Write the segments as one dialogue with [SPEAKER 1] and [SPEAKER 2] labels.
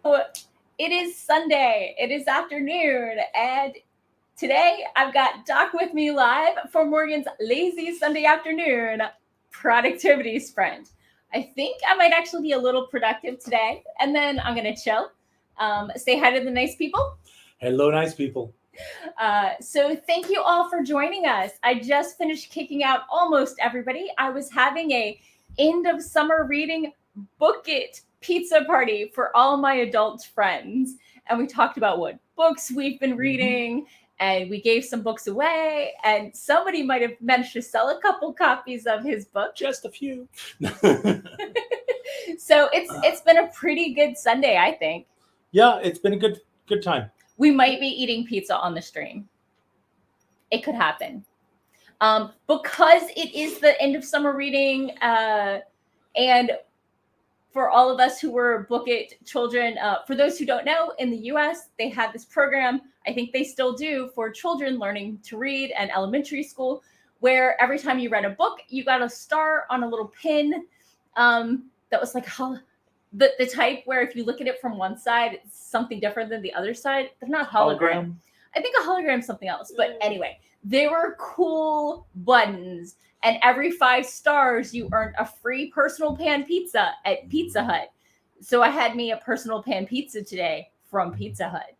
[SPEAKER 1] It is Sunday. It is afternoon. And today I've got Doc with me live for Morgan's lazy Sunday afternoon productivity sprint. I think I might actually be a little productive today. And then I'm going to chill. Say hi to the nice people.
[SPEAKER 2] Hello, nice people.
[SPEAKER 1] So thank you all for joining us. I just finished kicking out almost everybody. I was having a end of summer reading book it pizza party for all my adult friends. And we talked about what books we've been reading, and we gave some books away, and somebody might have managed to sell a couple copies of his book.
[SPEAKER 2] Just a few.
[SPEAKER 1] So it's been a pretty good Sunday, I think.
[SPEAKER 2] Yeah, it's been a good time.
[SPEAKER 1] We might be eating pizza on the stream. It could happen. Because it is the end of summer reading, and for all of us who were Book It children, for those who don't know, in the US, they have this program, I think they still do, for children learning to read in elementary school, where every time you read a book, you got a star on a little pin that was like the type where if you look at it from one side, it's something different than the other side. They're not hologram. I think a hologram is something else. But anyway, they were cool buttons. And every 5 stars, you earned a free personal pan pizza at Pizza Hut. So I had me a personal pan pizza today from Pizza Hut.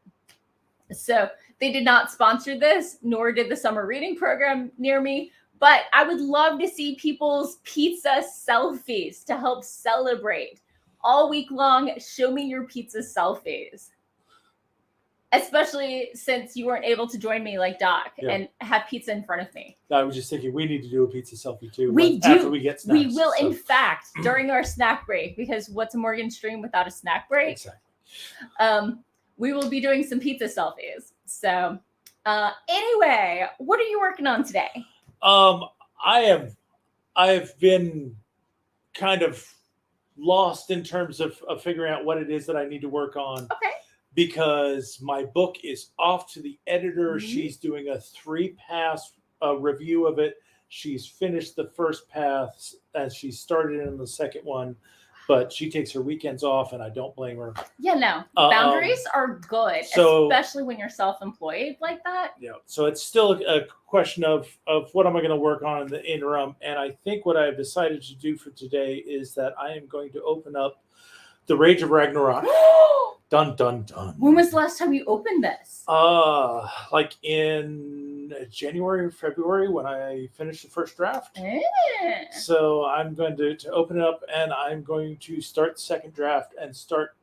[SPEAKER 1] So they did not sponsor this, nor did the summer reading program near me. But I would love to see people's pizza selfies to help celebrate. All week long, show me your pizza selfies. Especially since you weren't able to join me like Doc and have pizza in front of me.
[SPEAKER 2] I was just thinking we need to do a pizza selfie too.
[SPEAKER 1] We do.
[SPEAKER 2] After we get snacks.
[SPEAKER 1] We will, in fact, during our snack break, because what's a Morgan stream without a snack break?
[SPEAKER 2] Exactly.
[SPEAKER 1] We will be doing some pizza selfies. So anyway, what are you working on today?
[SPEAKER 2] I have been kind of lost in terms of figuring out what it is that I need to work on.
[SPEAKER 1] Okay.
[SPEAKER 2] Because my book is off to the editor. She's doing a 3-pass review of it. She's finished the first pass and she started in the second one, but she takes her weekends off and I don't blame her.
[SPEAKER 1] Yeah, no. Boundaries are good, especially when you're self-employed like that.
[SPEAKER 2] Yeah. So it's still a question of what am I going to work on in the interim. And I think what I've decided to do for today is that I am going to open up The Rage of Ragnarok. Dun, dun, dun.
[SPEAKER 1] When was the last time you opened this?
[SPEAKER 2] Like in January or February when I finished the first draft. So I'm going to open it up and I'm going to start the second draft and start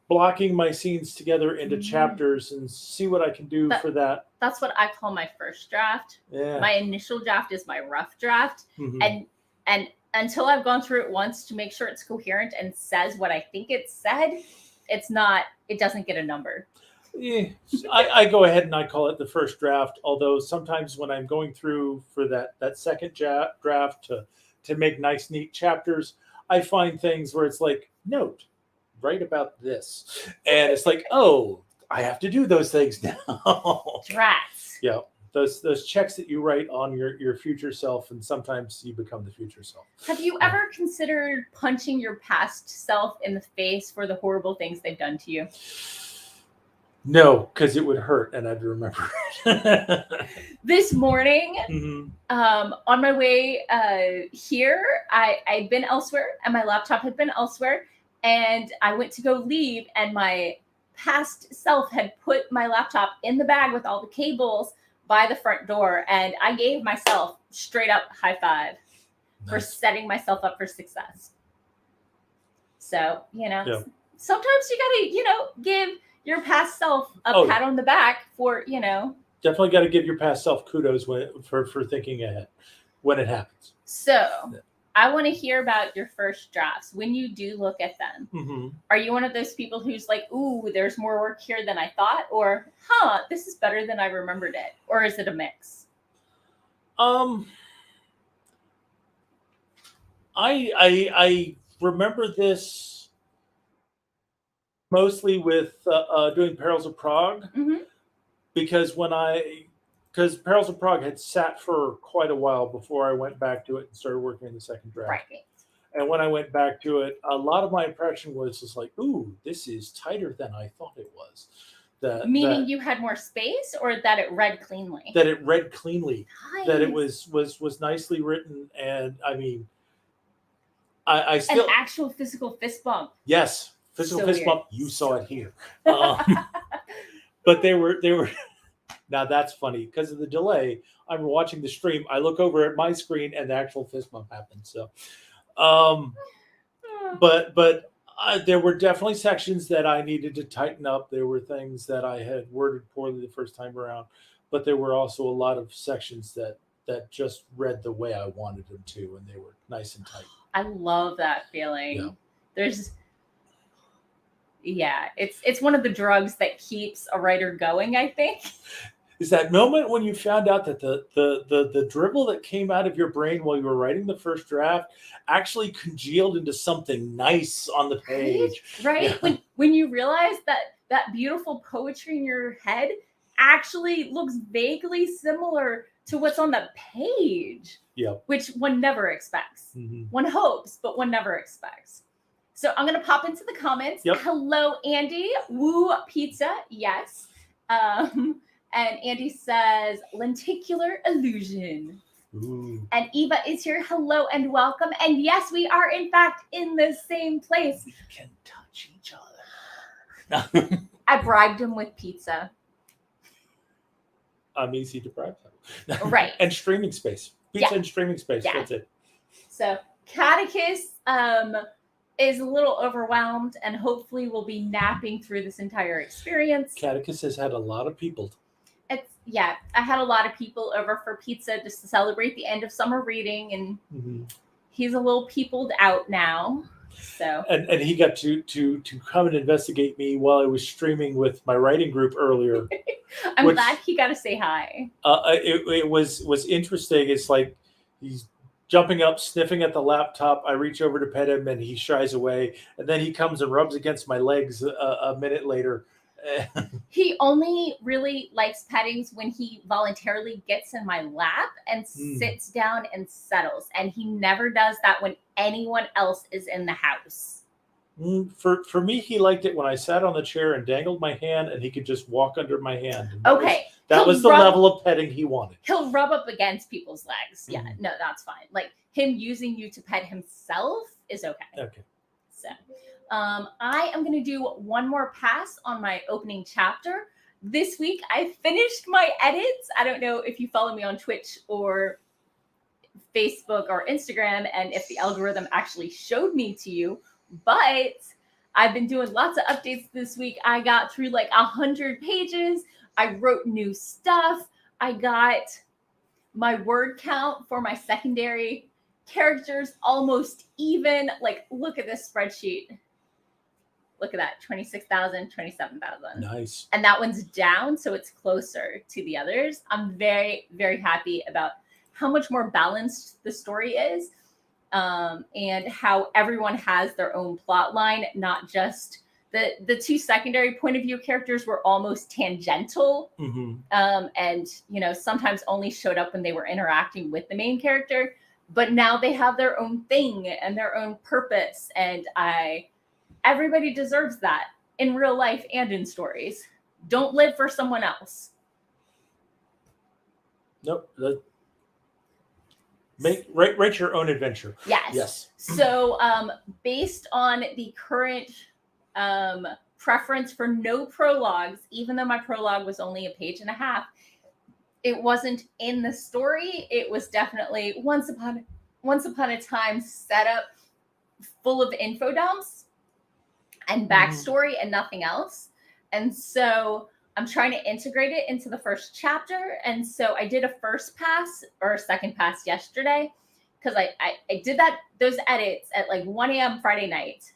[SPEAKER 2] blocking my scenes together into chapters and see what I can do for that.
[SPEAKER 1] That's what I call my first draft.
[SPEAKER 2] Yeah.
[SPEAKER 1] My initial draft is my rough draft. And until I've gone through it once to make sure it's coherent and says what I think it said, it doesn't get a number.
[SPEAKER 2] Yeah, I go ahead and I call it the first draft, although sometimes when I'm going through for that second draft to make nice, neat chapters, I find things where it's like, note, write about this. And it's like, oh, I have to do those things now.
[SPEAKER 1] Drats.
[SPEAKER 2] Yeah. Those checks that you write on your future self, and sometimes you become the future self.
[SPEAKER 1] Have you ever considered punching your past self in the face for the horrible things they've done to you?
[SPEAKER 2] No, because it would hurt and I'd remember it.
[SPEAKER 1] This morning, on my way here, I'd been elsewhere and my laptop had been elsewhere, and I went to go leave, and my past self had put my laptop in the bag with all the cables by the front door, and I gave myself straight up high five for setting myself up for success. So, sometimes you gotta, give your past self a pat on the back for,
[SPEAKER 2] Definitely got to give your past self kudos for thinking ahead when it happens.
[SPEAKER 1] So, I want to hear about your first drafts. When you do look at them, are you one of those people who's like, ooh, there's more work here than I thought? Or, this is better than I remembered it? Or is it a mix?
[SPEAKER 2] I remember this mostly with doing Perils of Prague, because because Perils of Prague had sat for quite a while before I went back to it and started working in the second draft.
[SPEAKER 1] Right.
[SPEAKER 2] And when I went back to it, a lot of my impression was just like, ooh, this is tighter than I thought it was.
[SPEAKER 1] Meaning you had more space, or that it read cleanly?
[SPEAKER 2] That it read cleanly.
[SPEAKER 1] Nice.
[SPEAKER 2] That it was nicely written. And I mean, I still...
[SPEAKER 1] An actual physical fist bump.
[SPEAKER 2] Yes. Physical
[SPEAKER 1] So
[SPEAKER 2] fist
[SPEAKER 1] weird.
[SPEAKER 2] bump. You saw it here. But they were... Now that's funny because of the delay. I'm watching the stream. I look over at my screen and the actual fist bump happens. So, but there were definitely sections that I needed to tighten up. There were things that I had worded poorly the first time around, but there were also a lot of sections that just read the way I wanted them to, and they were nice and tight.
[SPEAKER 1] I love that feeling. Yeah. It's one of the drugs that keeps a writer going, I think.
[SPEAKER 2] Is that moment when you found out that the dribble that came out of your brain while you were writing the first draft actually congealed into something nice on the page.
[SPEAKER 1] Right? Yeah. When you realize that beautiful poetry in your head actually looks vaguely similar to what's on the page.
[SPEAKER 2] Yeah.
[SPEAKER 1] Which one never expects.
[SPEAKER 2] Mm-hmm.
[SPEAKER 1] One hopes, but one never expects. So I'm going to pop into the comments.
[SPEAKER 2] Yep.
[SPEAKER 1] Hello, Andy. Woo pizza. Yes. And Andy says, lenticular illusion.
[SPEAKER 2] Ooh.
[SPEAKER 1] And Eva is here. Hello and welcome. And yes, we are in fact in the same place.
[SPEAKER 2] We can touch each other.
[SPEAKER 1] I bribed him with pizza.
[SPEAKER 2] I'm easy to bribe.
[SPEAKER 1] Right.
[SPEAKER 2] And streaming space. Pizza and streaming space.
[SPEAKER 1] Yeah.
[SPEAKER 2] That's it.
[SPEAKER 1] So Catechus is a little overwhelmed and hopefully will be napping through this entire experience.
[SPEAKER 2] Catechus has had a lot of people.
[SPEAKER 1] I had a lot of people over for pizza just to celebrate the end of summer reading, and he's a little peopled out now. So
[SPEAKER 2] and he got to come and investigate me while I was streaming with my writing group earlier.
[SPEAKER 1] I'm glad he got to say hi.
[SPEAKER 2] It was interesting. It's like he's jumping up, sniffing at the laptop. I reach over to pet him, and he shies away. And then he comes and rubs against my legs a minute later.
[SPEAKER 1] He only really likes pettings when he voluntarily gets in my lap and sits down and settles. And he never does that when anyone else is in the house.
[SPEAKER 2] For me, he liked it when I sat on the chair and dangled my hand and he could just walk under my hand.
[SPEAKER 1] Okay.
[SPEAKER 2] That was the level of petting he wanted.
[SPEAKER 1] He'll rub up against people's legs. Yeah, no, that's fine. Like him using you to pet himself is okay.
[SPEAKER 2] Okay.
[SPEAKER 1] So I am going to do one more pass on my opening chapter. This week, I finished my edits. I don't know if you follow me on Twitch or Facebook or Instagram and if the algorithm actually showed me to you, but I've been doing lots of updates this week. I got through like 100 pages. I wrote new stuff. I got my word count for my secondary characters almost even. Like, look at this spreadsheet. Look at that, 26,000, 27,000.
[SPEAKER 2] Nice.
[SPEAKER 1] And that one's down, so it's closer to the others. I'm very, very happy about how much more balanced the story is, and how everyone has their own plot line, not just the two secondary point of view characters were almost tangential, and sometimes only showed up when they were interacting with the main character. But now they have their own thing and their own purpose, and everybody deserves that in real life and in stories. Don't live for someone else.
[SPEAKER 2] Nope. Write your own adventure.
[SPEAKER 1] Yes. So based on the current preference for no prologues, even though my prologue was only a page and a half, it wasn't in the story. It was definitely once upon a time set up full of info dumps and backstory and nothing else. And so I'm trying to integrate it into the first chapter. And so I did a first pass or a second pass yesterday because I did those edits at like 1 a.m. Friday night.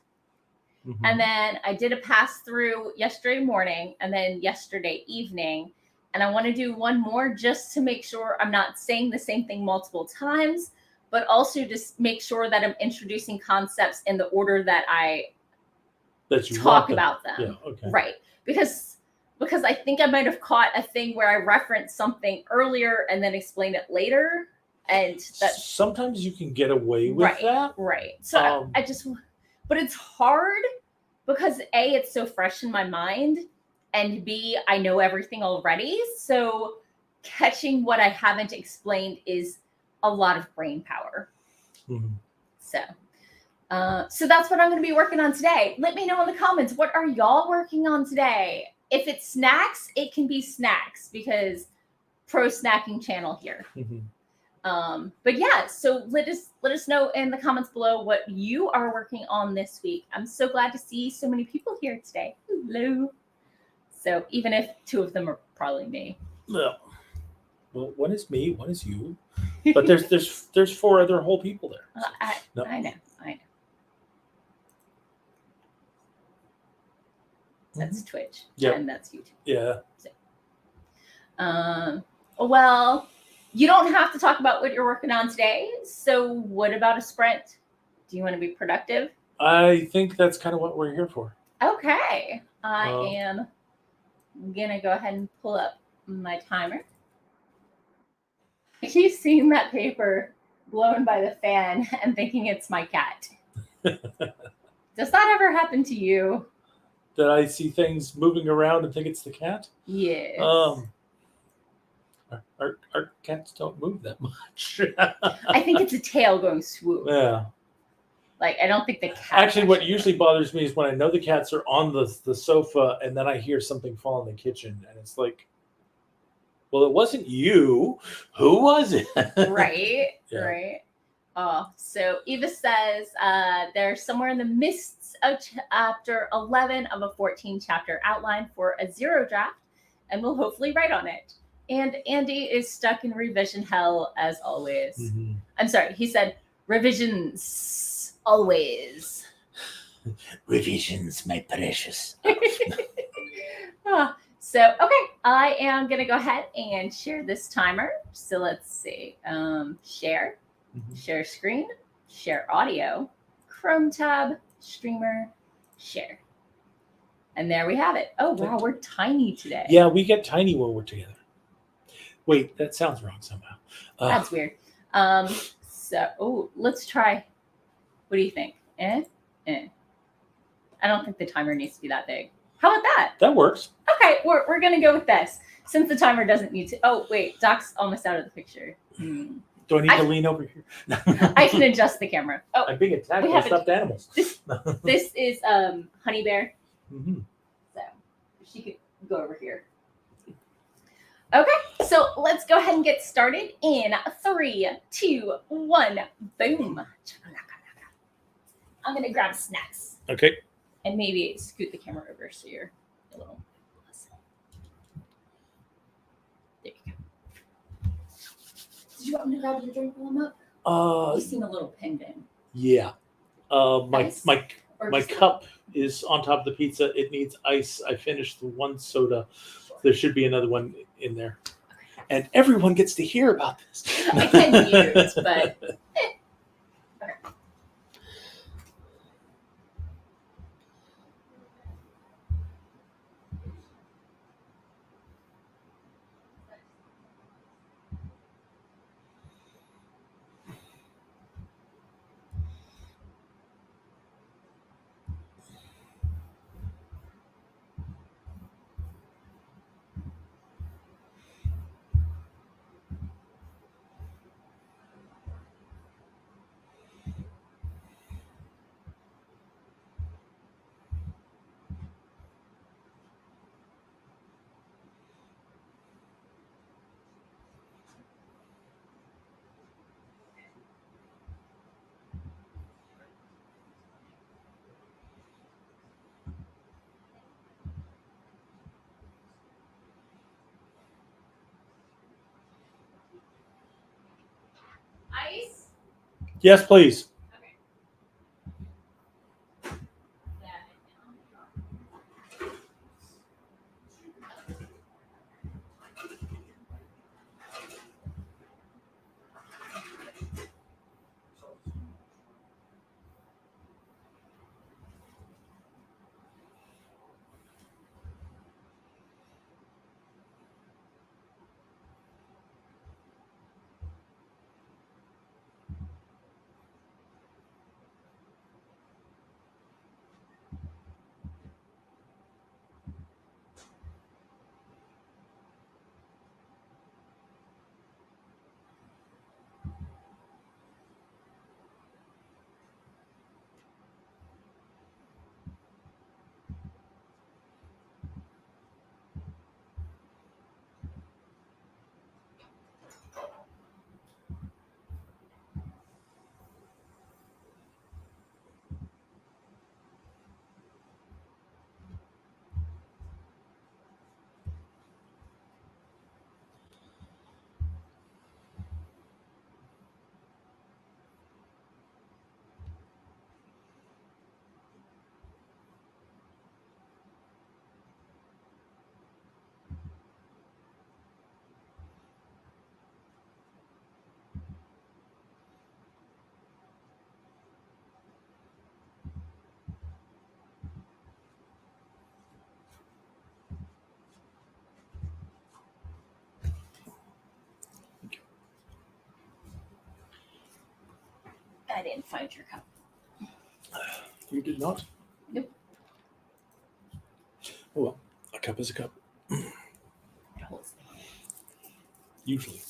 [SPEAKER 1] And then I did a pass through yesterday morning and then yesterday evening. And I want to do one more just to make sure I'm not saying the same thing multiple times, but also just make sure that I'm introducing concepts in the order that you talk about them.
[SPEAKER 2] Yeah, okay.
[SPEAKER 1] Right. Because I think I might have caught a thing where I referenced something earlier and then explained it later. And that
[SPEAKER 2] sometimes you can get away with that.
[SPEAKER 1] Right. So I just, but it's hard because A, it's so fresh in my mind, and B, I know everything already. So catching what I haven't explained is a lot of brain power.
[SPEAKER 2] Mm-hmm.
[SPEAKER 1] So that's what I'm going to be working on today. Let me know in the comments, what are y'all working on today? If it's snacks, it can be snacks because pro snacking channel here.
[SPEAKER 2] Mm-hmm.
[SPEAKER 1] But yeah, so let us know in the comments below what you are working on this week. I'm so glad to see so many people here today. Hello. So even if 2 of them are probably me.
[SPEAKER 2] No. Well, one is me, one is you. But there's 4 other whole people there.
[SPEAKER 1] So, I know. That's Twitch.
[SPEAKER 2] Yep.
[SPEAKER 1] And that's YouTube.
[SPEAKER 2] Yeah.
[SPEAKER 1] So, well, you don't have to talk about what you're working on today. So what about a sprint? Do you want to be productive?
[SPEAKER 2] I think that's kind of what we're here for.
[SPEAKER 1] Okay. I am going to go ahead and pull up my timer. I keep seeing that paper blown by the fan and thinking it's my cat. Does that ever happen to you?
[SPEAKER 2] That I see things moving around and think it's the cat?
[SPEAKER 1] Yes.
[SPEAKER 2] Our cats don't move that much.
[SPEAKER 1] I think it's a tail going swoop.
[SPEAKER 2] Yeah.
[SPEAKER 1] Like, I don't think the cat...
[SPEAKER 2] Actually, what usually bothers me is when I know the cats are on the sofa and then I hear something fall in the kitchen. And it's like, well, it wasn't you. Who was it?
[SPEAKER 1] Right,
[SPEAKER 2] Yeah.
[SPEAKER 1] right. So Eva says they're somewhere in the midst of chapter 11 of a 14-chapter outline for a 0 draft, and we'll hopefully write on it. And Andy is stuck in revision hell as always.
[SPEAKER 2] Mm-hmm.
[SPEAKER 1] I'm sorry, he said revisions always.
[SPEAKER 2] Revisions, my precious.
[SPEAKER 1] So, okay, I am going to go ahead and share this timer. So let's see. Share, share screen, share audio, Chrome tab, streamer, share. And there we have it. Oh, wow, we're tiny today.
[SPEAKER 2] Yeah, we get tiny when we're together. Wait, that sounds wrong somehow.
[SPEAKER 1] That's weird. So, let's try. What do you think? I don't think the timer needs to be that big. How about that?
[SPEAKER 2] That works.
[SPEAKER 1] Okay, we're going to go with this. Since the timer doesn't need to... Oh, wait, Doc's almost out of the picture.
[SPEAKER 2] Do I need to lean over here?
[SPEAKER 1] I can adjust the camera. Oh,
[SPEAKER 2] I'm being attacked by stuffed animals.
[SPEAKER 1] This is Honey Bear.
[SPEAKER 2] Mm-hmm.
[SPEAKER 1] So she could go over here. Okay, so let's go ahead and get started in 3, 2, 1. Boom. I'm going to grab snacks.
[SPEAKER 2] Okay.
[SPEAKER 1] And maybe scoot the camera over so you're a little... There you go. Did you want me to grab your drink while I'm up? You seem a little pinned in.
[SPEAKER 2] Yeah.
[SPEAKER 1] Ice?
[SPEAKER 2] My cup is on top of the pizza. It needs ice. I finished the 1 soda. There should be another one in there. Okay. And everyone gets to hear about this.
[SPEAKER 1] I can mute, but... Okay. Ice?
[SPEAKER 2] Yes, please.
[SPEAKER 1] I didn't find your cup.
[SPEAKER 2] You did not?
[SPEAKER 1] Nope.
[SPEAKER 2] Oh well, a cup is a cup.
[SPEAKER 1] It holds.
[SPEAKER 2] Usually.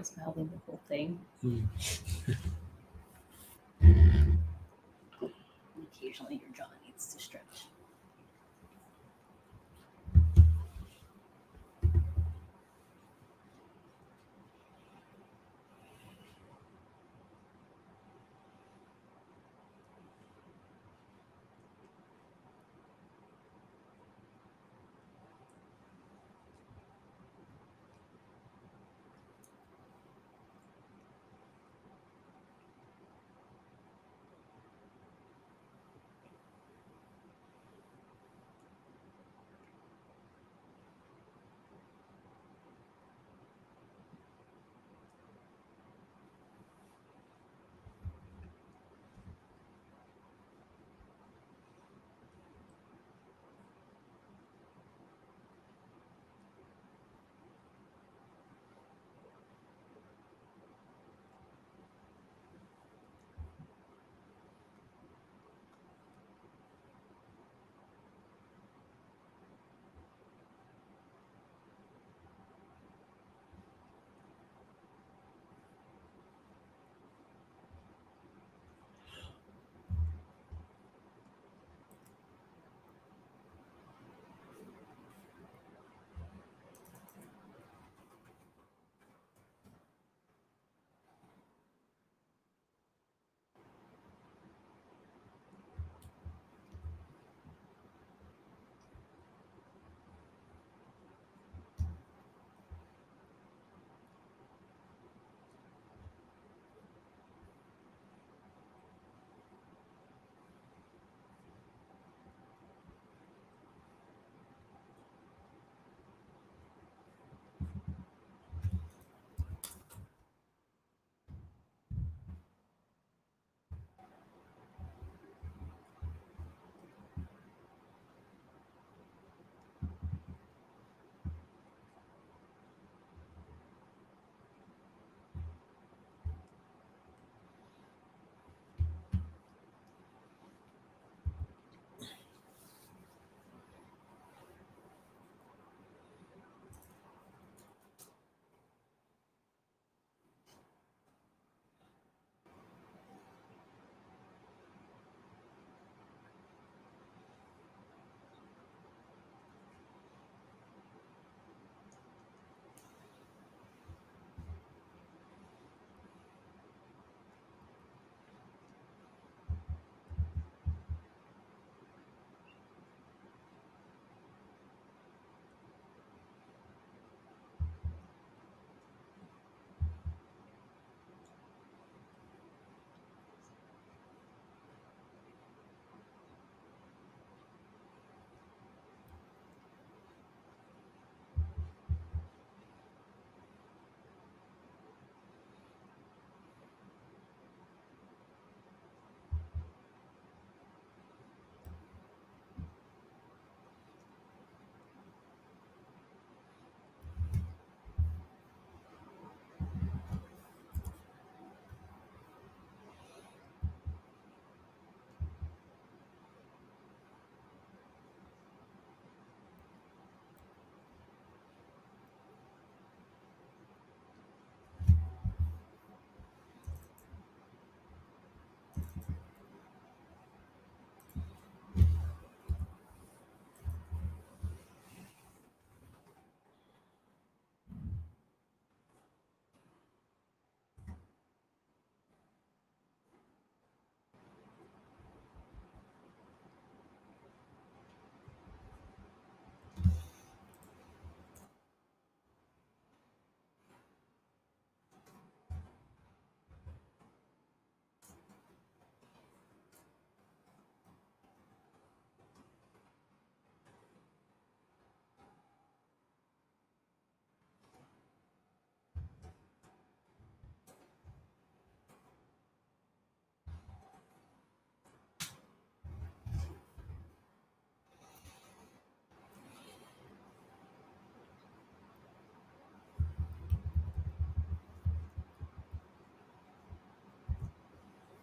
[SPEAKER 1] was mouthing the whole thing. Occasionally your jaw needs to stretch.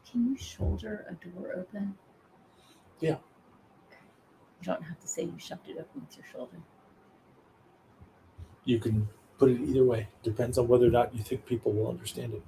[SPEAKER 1] Can you shoulder a door open?
[SPEAKER 2] Yeah.
[SPEAKER 1] You don't have to say you shoved it open with your shoulder.
[SPEAKER 2] You can put it either way. Depends on whether or not you think people will understand it.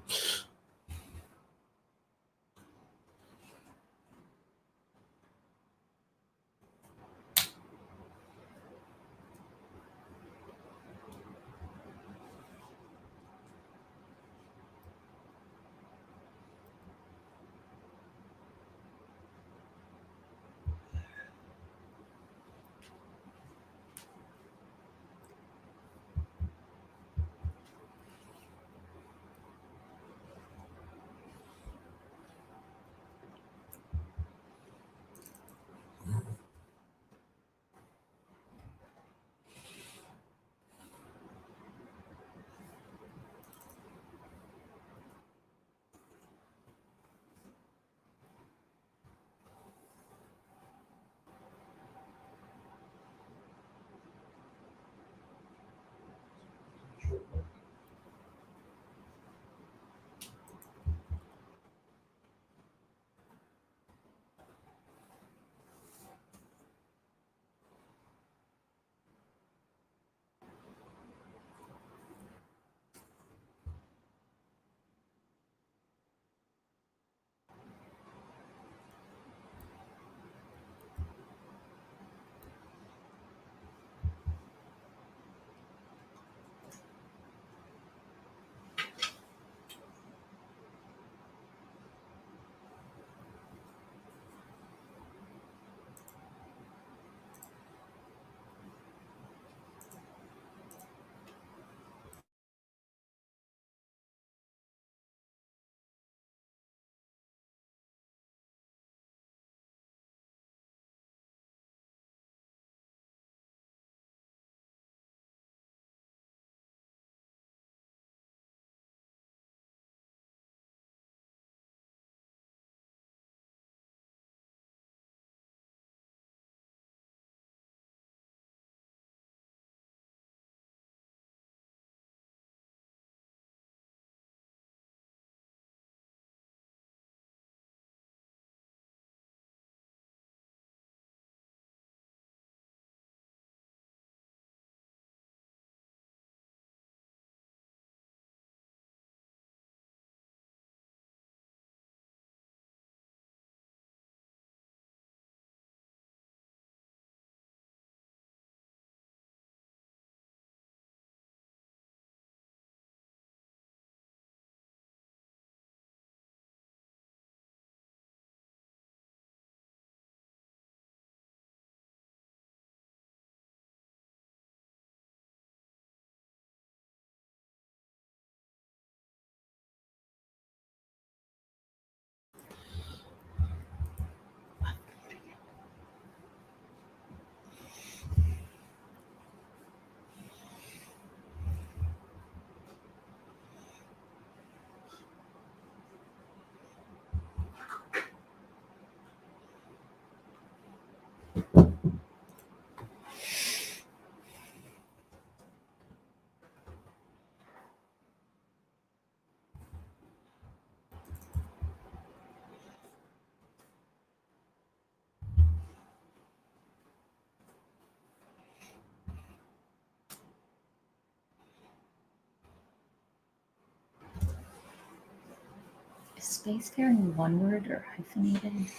[SPEAKER 1] Is spacefaring one word or hyphenated?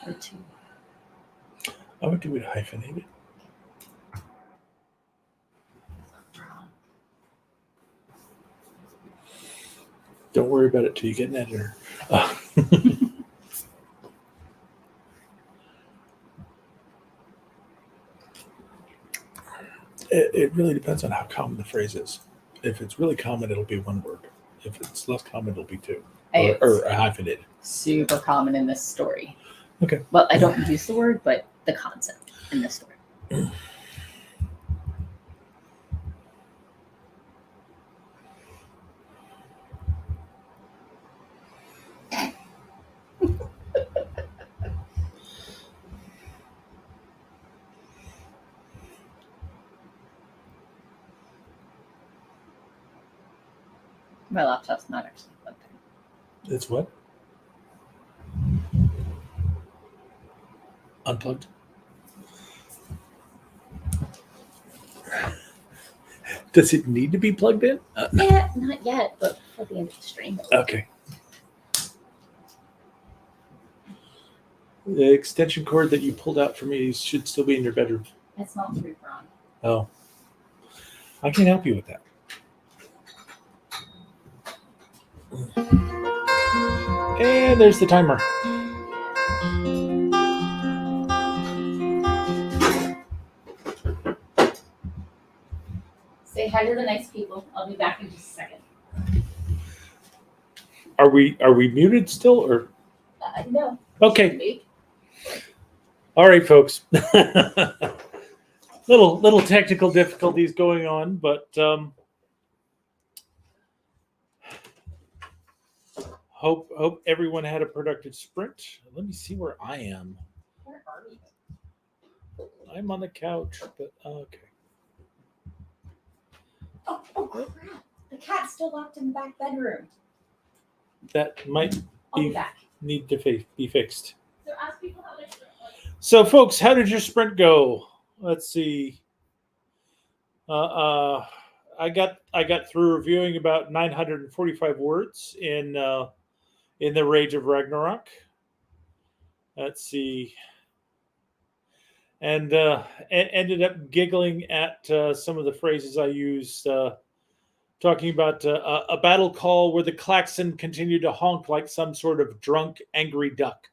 [SPEAKER 1] Or two?
[SPEAKER 2] I would do it hyphenated. Don't worry about it till you get an editor. It really depends on how common the phrase is. If it's really common, it'll be one word. If it's less common, it'll be two. Or hyphenated.
[SPEAKER 1] Super common in this story.
[SPEAKER 2] Okay.
[SPEAKER 1] Well, I don't use the word, but the concept in this story. My laptop's not actually plugged in.
[SPEAKER 2] It's what? Unplugged? Does it need to be plugged in?
[SPEAKER 1] Yeah, not yet, but for the end of the stream.
[SPEAKER 2] Okay. The extension cord that you pulled out for me should still be in your bedroom.
[SPEAKER 1] It's not 3-prong.
[SPEAKER 2] Oh. I can help you with that. And there's the timer.
[SPEAKER 1] Say hi to the nice people. I'll be back in just a second.
[SPEAKER 2] Are we muted still or?
[SPEAKER 1] No.
[SPEAKER 2] Okay. All right, folks. little technical difficulties going on, but hope everyone had a productive sprint. Let me see where I am.
[SPEAKER 1] Where are you?
[SPEAKER 2] I'm on the couch, but okay.
[SPEAKER 1] Oh crap! The cat's still locked in the back bedroom.
[SPEAKER 2] That might
[SPEAKER 1] I'll be back.
[SPEAKER 2] need to be fixed.
[SPEAKER 1] So ask people how their sprint was.
[SPEAKER 2] So, folks, how did your sprint go? Let's see. I got through reviewing about 945 words in the Rage of Ragnarok. Let's see. And ended up giggling at some of the phrases I used, talking about a battle call where the klaxon continued to honk like some sort of drunk, angry duck.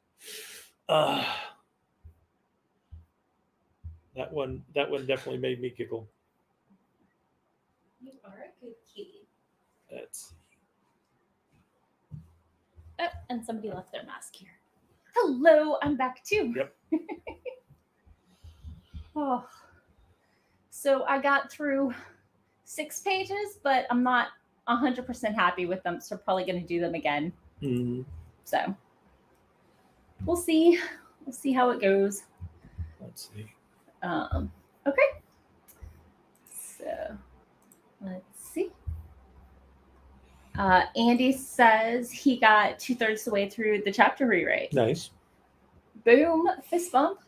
[SPEAKER 2] That one definitely made me giggle.
[SPEAKER 1] You are a good kitty.
[SPEAKER 2] That's.
[SPEAKER 1] Oh, and somebody left their mask here. Hello, I'm back too.
[SPEAKER 2] Yep.
[SPEAKER 1] Oh, so I got through 6 pages, but I'm not 100% happy with them, so I'm probably going to do them again.
[SPEAKER 2] Mm.
[SPEAKER 1] So we'll see. We'll see how it goes.
[SPEAKER 2] Let's see.
[SPEAKER 1] Okay. So let's see. Andy says he got 2/3 the way through the chapter rewrite.
[SPEAKER 2] Nice.
[SPEAKER 1] Boom, fist bump.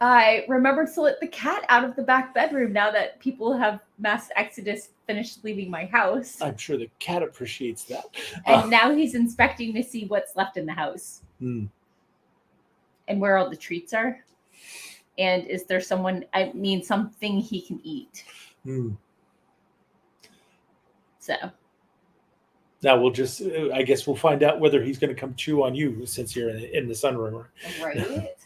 [SPEAKER 1] I remembered to let the cat out of the back bedroom now that people have mass exodus finished leaving my house.
[SPEAKER 2] I'm sure the cat appreciates that.
[SPEAKER 1] And now he's inspecting to see what's left in the house.
[SPEAKER 2] Mm.
[SPEAKER 1] And where all the treats are. And is there something he can eat.
[SPEAKER 2] Mm.
[SPEAKER 1] So.
[SPEAKER 2] Now I guess we'll find out whether he's going to come chew on you since you're in the sunroom.
[SPEAKER 1] Right.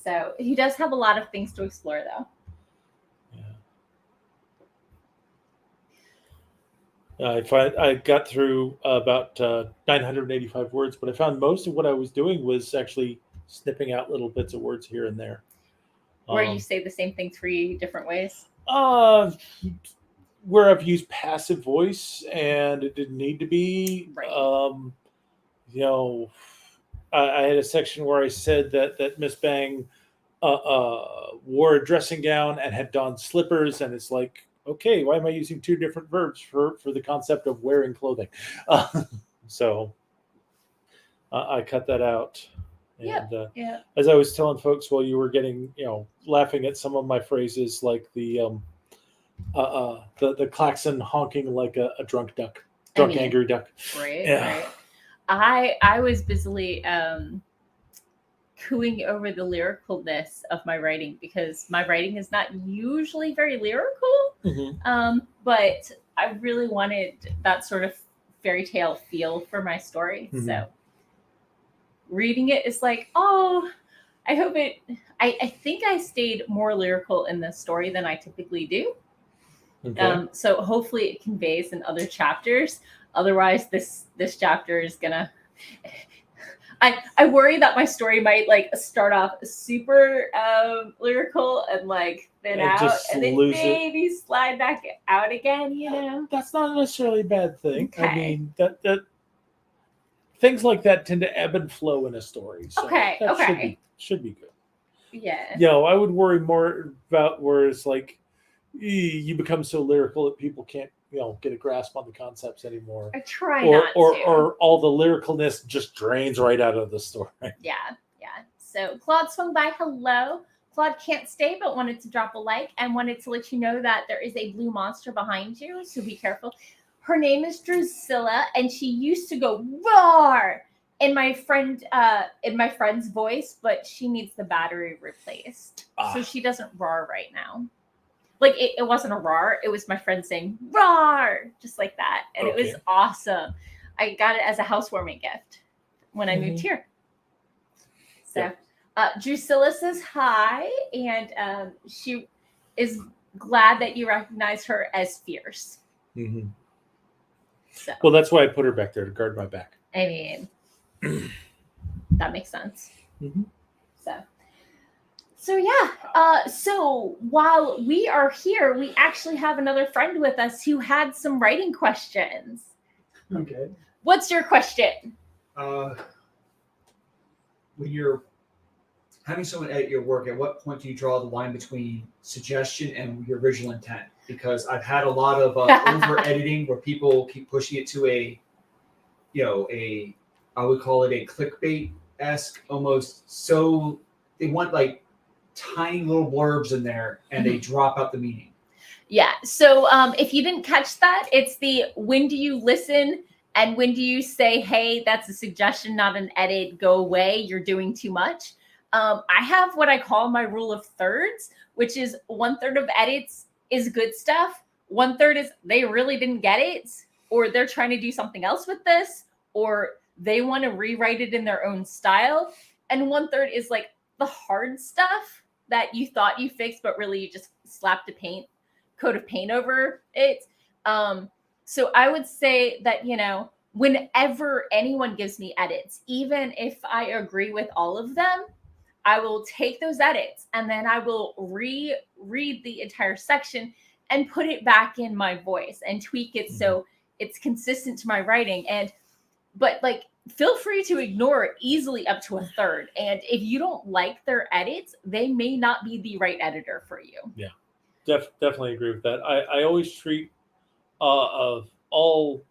[SPEAKER 1] So he does have a lot of things to explore, though.
[SPEAKER 2] Yeah. I got through about 985 words, but I found most of what I was doing was actually snipping out little bits of words here and there.
[SPEAKER 1] Where you say the same thing 3 different ways?
[SPEAKER 2] Where I've used passive voice and it didn't need to be.
[SPEAKER 1] Right.
[SPEAKER 2] I had a section where I said that Miss Bang wore a dressing gown and had donned slippers, and it's like, okay, why am I using 2 different verbs for the concept of wearing clothing? So I cut that out. And as I was telling folks while you were getting, laughing at some of my phrases, like the klaxon honking like a drunk duck, angry duck.
[SPEAKER 1] Right,
[SPEAKER 2] yeah.
[SPEAKER 1] Right. I was busily cooing over the lyricalness of my writing because my writing is not usually very lyrical.
[SPEAKER 2] Mm-hmm.
[SPEAKER 1] But I really wanted that sort of fairy tale feel for my story. Mm-hmm. So reading it is like, oh, I hope it. I think I stayed more lyrical in this story than I typically do. Okay. So hopefully it conveys in other chapters. Otherwise, this chapter is gonna. I worry that my story might start off super lyrical and thin out, and then maybe slide back out again.
[SPEAKER 2] That's not necessarily a bad thing.
[SPEAKER 1] Okay.
[SPEAKER 2] I mean that things like that tend to ebb and flow in a story. So
[SPEAKER 1] okay.
[SPEAKER 2] That should be good.
[SPEAKER 1] Yeah.
[SPEAKER 2] I would worry more about where it's like you become so lyrical that people can't get a grasp on the concepts anymore.
[SPEAKER 1] I try not to.
[SPEAKER 2] Or all the lyricalness just drains right out of the story.
[SPEAKER 1] Yeah. So Claude swung by. Hello. Claude can't stay, but wanted to drop a like and wanted to let you know that there is a blue monster behind you, so be careful. Her name is Drusilla, and she used to go roar in my friend's voice, but she needs the battery replaced, so she doesn't roar right now. Like it wasn't a roar; it was my friend saying roar, just like that, and it was awesome. I got it as a housewarming gift when I moved here. So. Drusilla says hi, and she is glad that you recognize her as fierce.
[SPEAKER 2] Mm-hmm.
[SPEAKER 1] So,
[SPEAKER 2] well, that's why I put her back there to guard my back.
[SPEAKER 1] I mean, that makes sense.
[SPEAKER 2] Mm-hmm.
[SPEAKER 1] So yeah. So while we are here, we actually have another friend with us who had some writing questions.
[SPEAKER 3] Okay.
[SPEAKER 1] What's your question?
[SPEAKER 3] When you're having someone edit your work, at what point do you draw the line between suggestion and your original intent? Because I've had a lot of over editing where people keep pushing it to I would call it a clickbait-esque almost. So they want like tiny little blurbs in there and they drop out the meaning.
[SPEAKER 1] Yeah. So if you didn't catch that, it's the when do you listen and when do you say, hey, that's a suggestion, not an edit, go away, you're doing too much. I have what I call my rule of thirds, which is 1/3 of edits is good stuff. 1/3 is they really didn't get it, or they're trying to do something else with this, or they want to rewrite it in their own style. And 1/3 is like the hard stuff that you thought you fixed, but really you just slapped a coat of paint over it. So I would say that, whenever anyone gives me edits, even if I agree with all of them, I will take those edits and then I will reread the entire section and put it back in my voice and tweak it so it's consistent to my writing. But like, feel free to ignore easily up to 1/3. And if you don't like their edits, they may not be the right editor for you.
[SPEAKER 2] Yeah, definitely agree with that. I always treat of all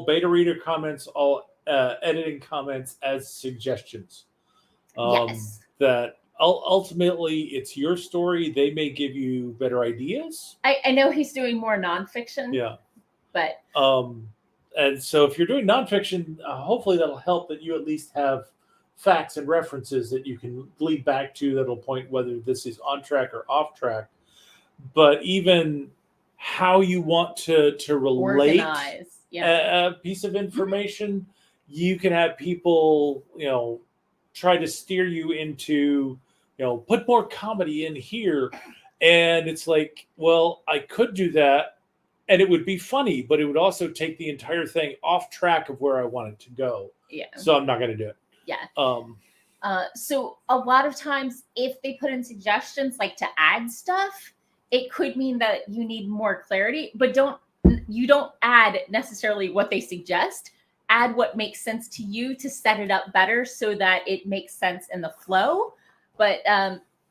[SPEAKER 2] beta reader comments, all editing comments as suggestions.
[SPEAKER 1] Yes.
[SPEAKER 2] That ultimately it's your story. They may give you better ideas.
[SPEAKER 1] I know he's doing more nonfiction.
[SPEAKER 2] Yeah.
[SPEAKER 1] But
[SPEAKER 2] and so if you're doing nonfiction, hopefully that'll help that you at least have facts and references that you can lead back to that'll point whether this is on track or off track. But even how you want to relate a piece of information, you can have people, try to steer you into, put more comedy in here. And it's like, well, I could do that and it would be funny, but it would also take the entire thing off track of where I want it to go.
[SPEAKER 1] Yeah.
[SPEAKER 2] So I'm not going to do it.
[SPEAKER 1] Yeah. So a lot of times if they put in suggestions like to add stuff, it could mean that you need more clarity, but you don't add necessarily what they suggest. Add what makes sense to you to set it up better so that it makes sense in the flow. But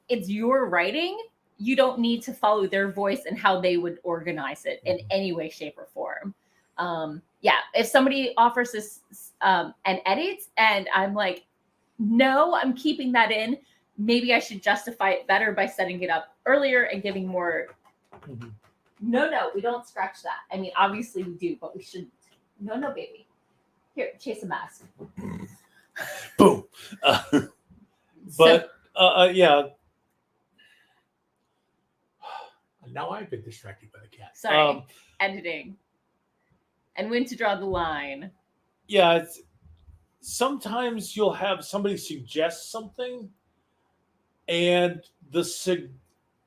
[SPEAKER 1] it's your writing. You don't need to follow their voice and how they would organize it in any way, shape, or form. If somebody offers this an edit and I'm like, no, I'm keeping that in, maybe I should justify it better by setting it up earlier and giving more. No, we don't scratch that. I mean, obviously we do, but we shouldn't. No, baby. Here, chase a mask.
[SPEAKER 2] Boom. Yeah. Now I've been distracted by the cat.
[SPEAKER 1] Sorry. Editing. And when to draw the line.
[SPEAKER 2] Yeah. Sometimes you'll have somebody suggest something and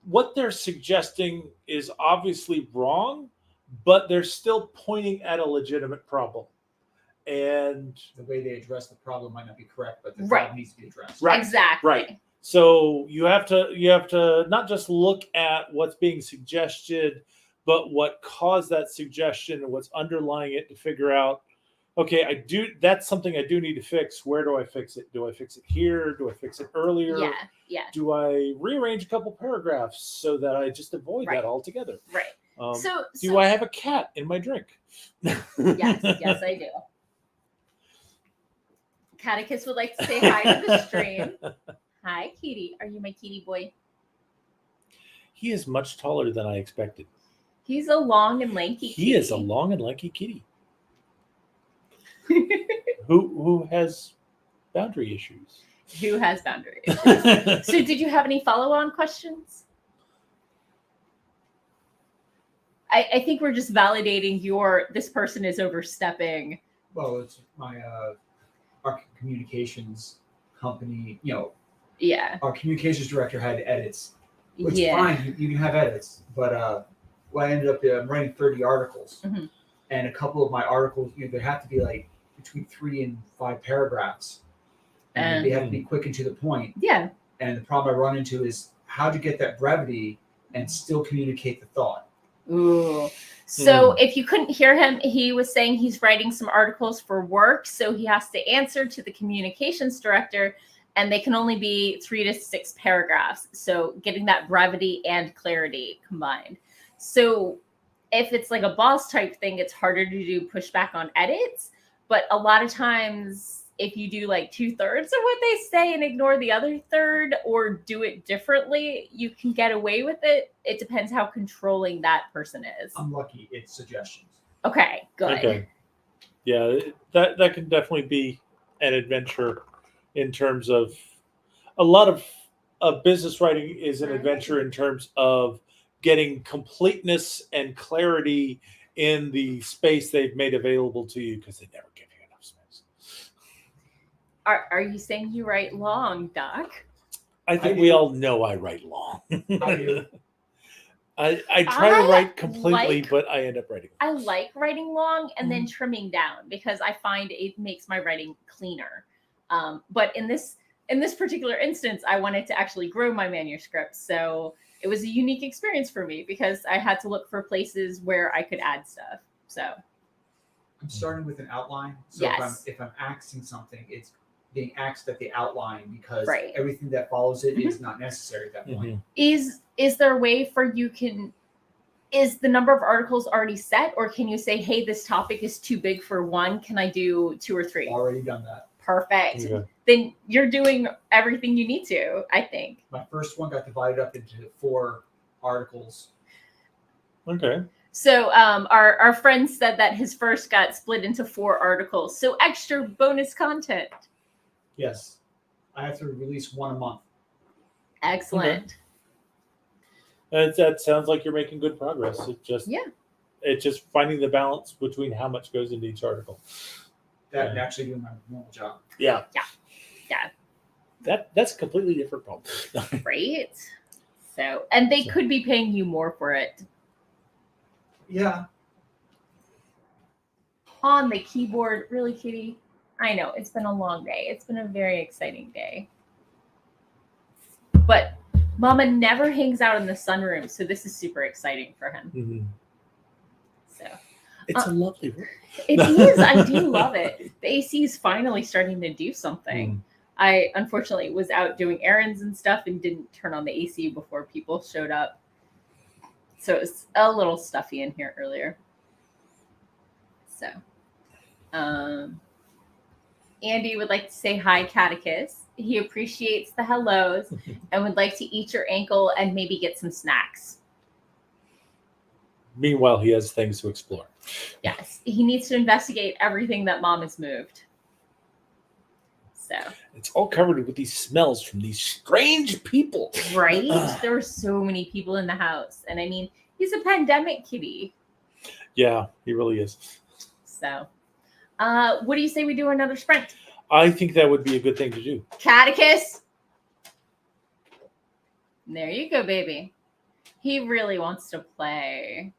[SPEAKER 2] what they're suggesting is obviously wrong, but they're still pointing at a legitimate problem. And
[SPEAKER 3] the way they address the problem might not be correct, but the problem needs to be addressed.
[SPEAKER 2] Right.
[SPEAKER 1] Exactly.
[SPEAKER 2] Right. So you have to not just look at what's being suggested, but what caused that suggestion and what's underlying it to figure out, okay, that's something I do need to fix. Where do I fix it? Do I fix it here? Do I fix it earlier?
[SPEAKER 1] Yeah.
[SPEAKER 2] Do I rearrange a couple paragraphs so that I just avoid that altogether?
[SPEAKER 1] Right.
[SPEAKER 2] Do I have a cat in my drink?
[SPEAKER 1] Yes, I do. Catechus would like to say hi to the stream. Hi, Kitty. Are you my kitty boy?
[SPEAKER 2] He is much taller than I expected.
[SPEAKER 1] He's a long and lanky
[SPEAKER 2] He is a long and lanky kitty. who has boundary issues.
[SPEAKER 1] Who has boundaries. So did you have any follow-on questions? I think we're just validating this person is overstepping.
[SPEAKER 3] Well, it's my our communications company.
[SPEAKER 1] Yeah.
[SPEAKER 3] Our communications director had edits, which
[SPEAKER 1] Yeah.
[SPEAKER 3] fine, you can have edits, but I ended up writing 30 articles,
[SPEAKER 1] Mhm.
[SPEAKER 3] and a couple of my articles, they have to be like between 3 and 5 paragraphs, and they have to be quick and to the point.
[SPEAKER 1] Yeah.
[SPEAKER 3] And the problem I run into is how to get that brevity and still communicate the thought.
[SPEAKER 1] Ooh. So if you couldn't hear him, he was saying he's writing some articles for work. So he has to answer to the communications director, and they can only be 3 to 6 paragraphs. So getting that brevity and clarity combined. So if it's like a boss type thing, it's harder to do pushback on edits. But a lot of times, if you do like 2/3 of what they say and ignore the other third or do it differently, you can get away with it. It depends how controlling that person is.
[SPEAKER 3] I'm lucky it's suggestions.
[SPEAKER 1] Okay, good.
[SPEAKER 2] Okay. Yeah, that can definitely be an adventure in terms of a lot of business writing is an adventure in terms of getting completeness and clarity in the space they've made available to you because they never give you enough space.
[SPEAKER 1] Are you saying you write long, Doc?
[SPEAKER 2] I think we all know I write long.
[SPEAKER 3] I do.
[SPEAKER 2] I try to write completely,
[SPEAKER 1] like-
[SPEAKER 2] but I end up writing.
[SPEAKER 1] I like writing long and then trimming down because I find it makes my writing cleaner. But in this particular instance, I wanted to actually grow my manuscript. So it was a unique experience for me because I had to look for places where I could add stuff. So
[SPEAKER 3] I'm starting with an outline. So
[SPEAKER 1] Yes.
[SPEAKER 3] if I'm axing something, it's being axed at the outline because
[SPEAKER 1] Right.
[SPEAKER 3] everything that follows it is not necessary at that point.
[SPEAKER 1] is there a way for is the number of articles already set, or can you say, hey, this topic is too big for one, can I do 2 or 3?
[SPEAKER 3] Already done that.
[SPEAKER 1] Perfect.
[SPEAKER 2] Yeah.
[SPEAKER 1] Then you're doing everything you need to, I think.
[SPEAKER 3] My first one got divided up into 4 articles.
[SPEAKER 2] Okay.
[SPEAKER 1] So our friend said that his first got split into 4 articles, so extra bonus content.
[SPEAKER 3] Yes. I have to release 1 a month.
[SPEAKER 1] Excellent.
[SPEAKER 2] That sounds like you're making good progress.
[SPEAKER 1] Yeah.
[SPEAKER 2] It's just finding the balance between how much goes into each article.
[SPEAKER 3] That and actually doing my normal job.
[SPEAKER 2] Yeah.
[SPEAKER 1] Yeah.
[SPEAKER 2] That's a completely different problem.
[SPEAKER 1] Right. So, and they could be paying you more for it.
[SPEAKER 3] Yeah.
[SPEAKER 1] On the keyboard, really, Kitty? I know it's been a long day. It's been a very exciting day. But Mama never hangs out in the sunroom, so this is super exciting for him.
[SPEAKER 2] Mm-hmm.
[SPEAKER 1] So
[SPEAKER 2] It's a lovely room.
[SPEAKER 1] it is. I do love it. The AC is finally starting to do something. I unfortunately was out doing errands and stuff and didn't turn on the AC before people showed up. So it was a little stuffy in here earlier. So, Andy would like to say hi, Catechus. He appreciates the hellos and would like to eat your ankle and maybe get some snacks.
[SPEAKER 2] Meanwhile, he has things to explore.
[SPEAKER 1] Yes, he needs to investigate everything that Mom has moved. So
[SPEAKER 2] It's all covered with these smells from these strange people.
[SPEAKER 1] right, there were so many people in the house, and I mean, he's a pandemic kitty.
[SPEAKER 2] Yeah, he really is.
[SPEAKER 1] So, what do you say we do another sprint?
[SPEAKER 2] I think that would be a good thing to do.
[SPEAKER 1] Catechus. There you go, baby. He really wants to play.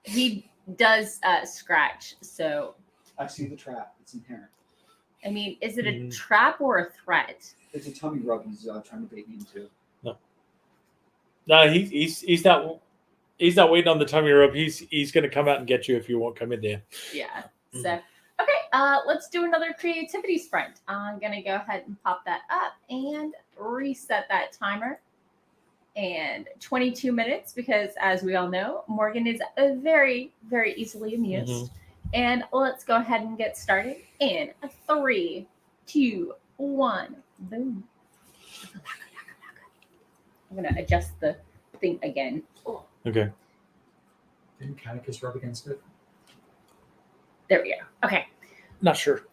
[SPEAKER 1] He does scratch, so
[SPEAKER 3] I see the trap. It's inherent.
[SPEAKER 1] I mean, is it a trap or a threat?
[SPEAKER 3] It's a tummy rub he's trying to bait me into.
[SPEAKER 2] No, he's not waiting on the tummy rub. He's going to come out and get you if you won't come in there.
[SPEAKER 1] Yeah. So okay, let's do another creativity sprint. I'm gonna go ahead and pop that up and reset that timer. And 22 minutes, because as we all know, Morgan is very, very easily amused. And let's go ahead and get started in 3, 2, 1, boom. I'm gonna adjust the thing again.
[SPEAKER 2] Okay.
[SPEAKER 3] Didn't Canicus rub against it?
[SPEAKER 1] There we go. Okay.
[SPEAKER 2] Not sure.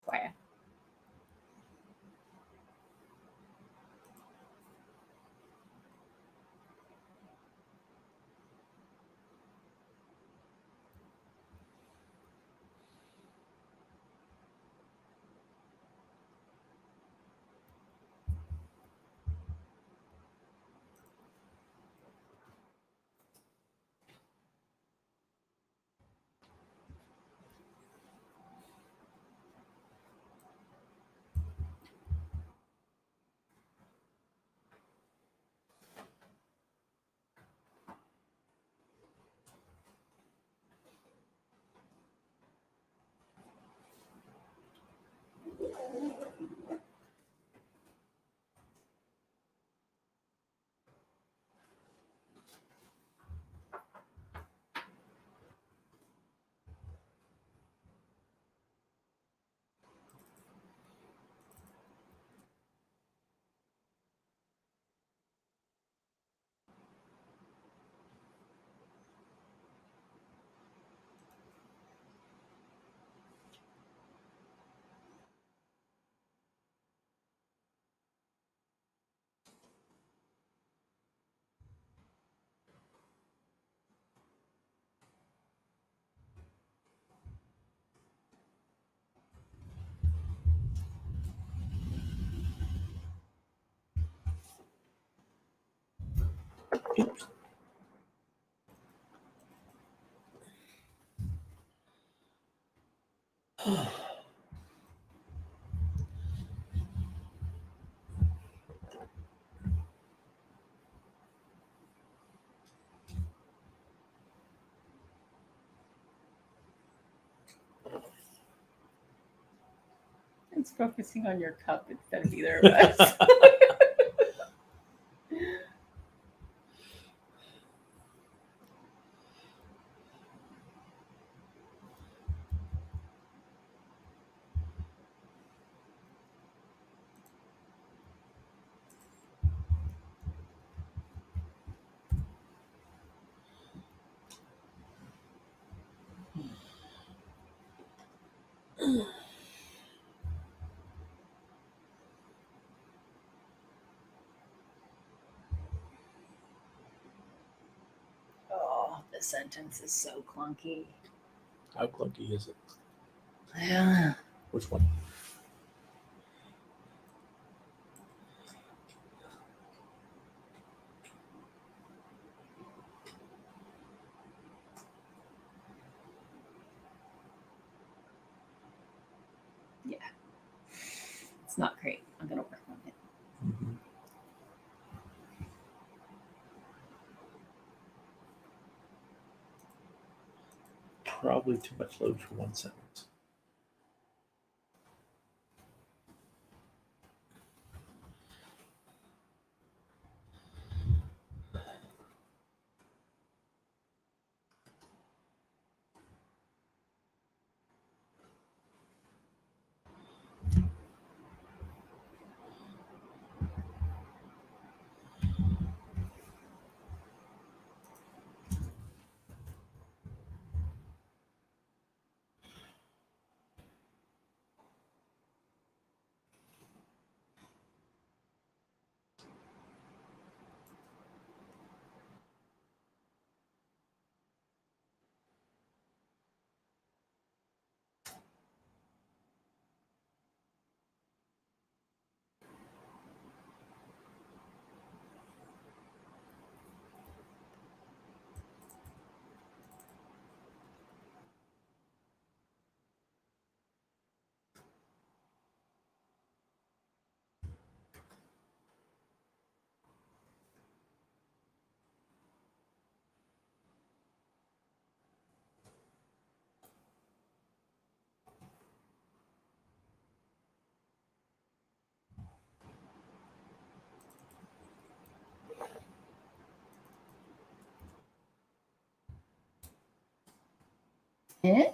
[SPEAKER 1] Quiet. It's focusing on your cup instead of either of us. sentence is so clunky.
[SPEAKER 2] How clunky is it?
[SPEAKER 1] Yeah.
[SPEAKER 2] Which one?
[SPEAKER 1] It's not great. I'm gonna work on it.
[SPEAKER 2] Mm-hmm. Probably too much load for one sentence.
[SPEAKER 1] Eh?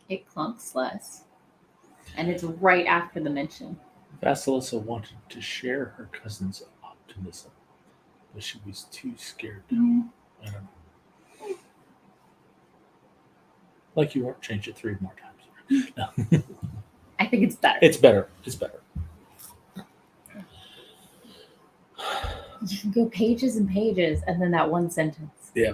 [SPEAKER 1] It clunks less. And it's right after the mention.
[SPEAKER 2] Vasilisa wanted to share her cousin's optimism, but she was too scared to.
[SPEAKER 1] Mm.
[SPEAKER 2] I don't know. Like you won't change it 3 more times. No.
[SPEAKER 1] I think it's better.
[SPEAKER 2] It's better. It's better.
[SPEAKER 1] You can go pages and pages, and then that one sentence.
[SPEAKER 2] Yeah.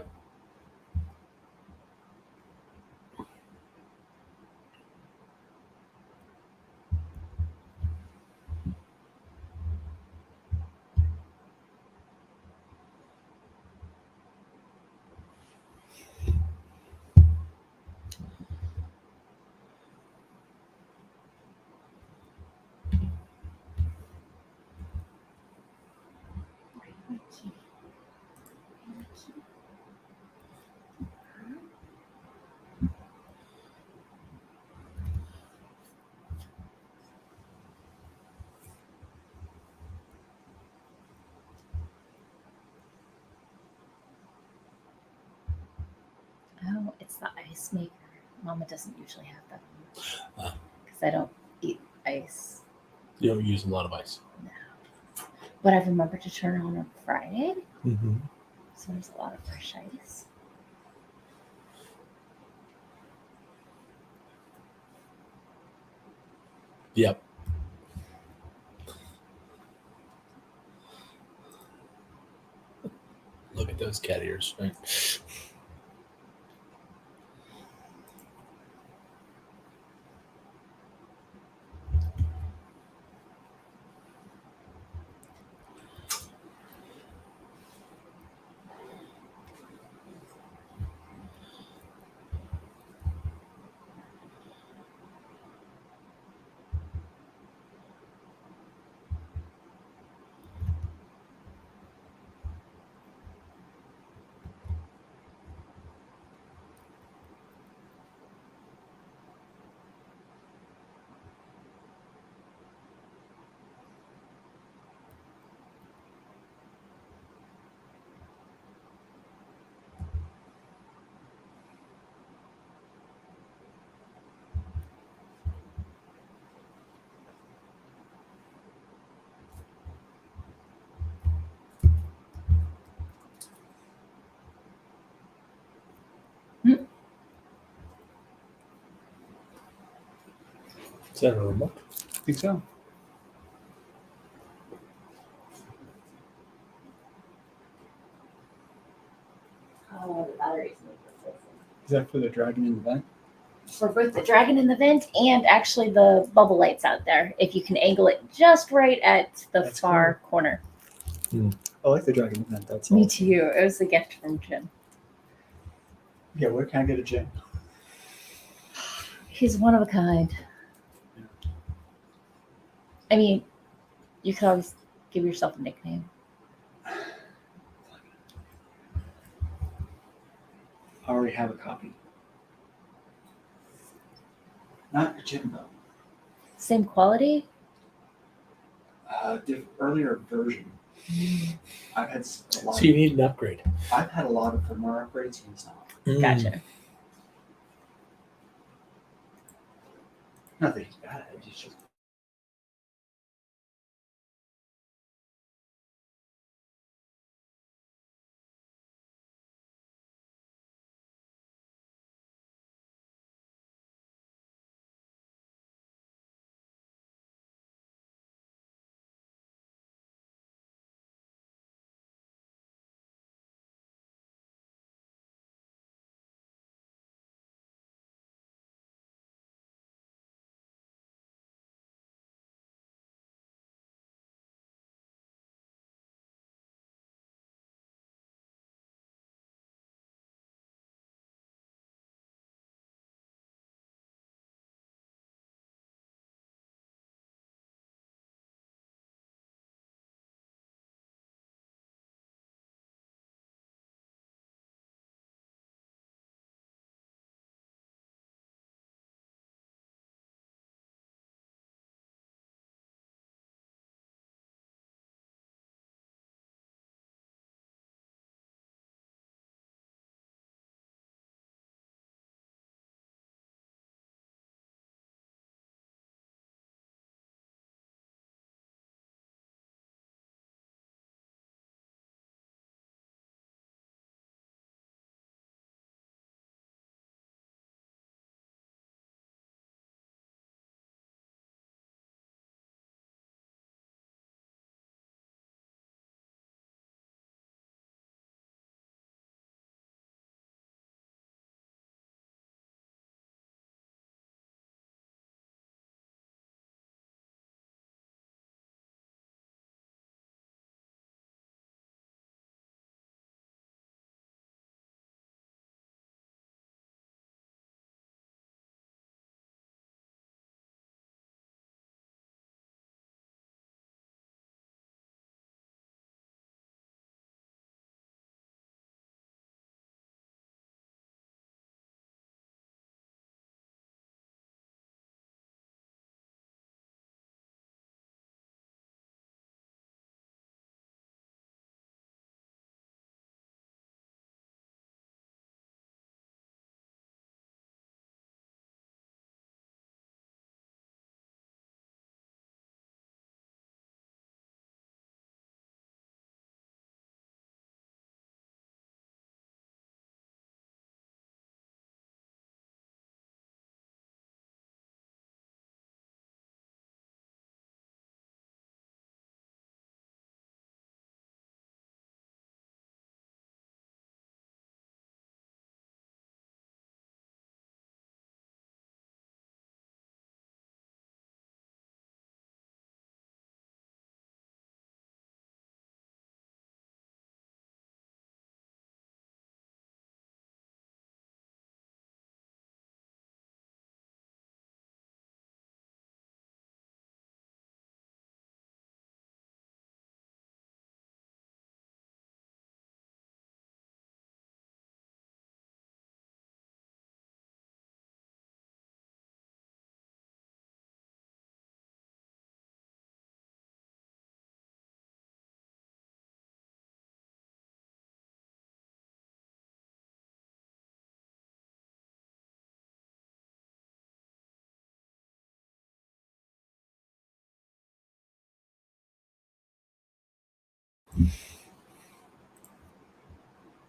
[SPEAKER 1] Oh, it's the ice maker. Mama doesn't usually have that on.
[SPEAKER 2] Ah.
[SPEAKER 1] Because I don't eat ice.
[SPEAKER 2] You don't use a lot of ice.
[SPEAKER 1] No. But I've remembered to turn on on Friday.
[SPEAKER 2] Mm-hmm.
[SPEAKER 1] So there's a lot of fresh ice.
[SPEAKER 2] Yep. Look at those cat ears, right? Is that a remote?
[SPEAKER 4] I think so.
[SPEAKER 1] Oh, the batteries need replacing.
[SPEAKER 4] Is that for the dragon in the vent?
[SPEAKER 1] For both the dragon in the vent and actually the bubble lights out there, if you can angle it just right at the
[SPEAKER 4] That's
[SPEAKER 1] far corner.
[SPEAKER 4] I like the dragon in the vent. That's
[SPEAKER 1] Me
[SPEAKER 4] all.
[SPEAKER 1] too. It was a gift from Jim.
[SPEAKER 4] Yeah, where can I get a gym?
[SPEAKER 1] He's one of a kind. I mean, you could always give yourself a nickname.
[SPEAKER 4] I already have a copy. Not a gym though.
[SPEAKER 1] Same quality?
[SPEAKER 4] Earlier version. I've had a lot.
[SPEAKER 2] So you need an upgrade.
[SPEAKER 4] I've had a lot of firmware upgrades and stuff.
[SPEAKER 1] Gotcha.
[SPEAKER 4] Nothing bad. It's just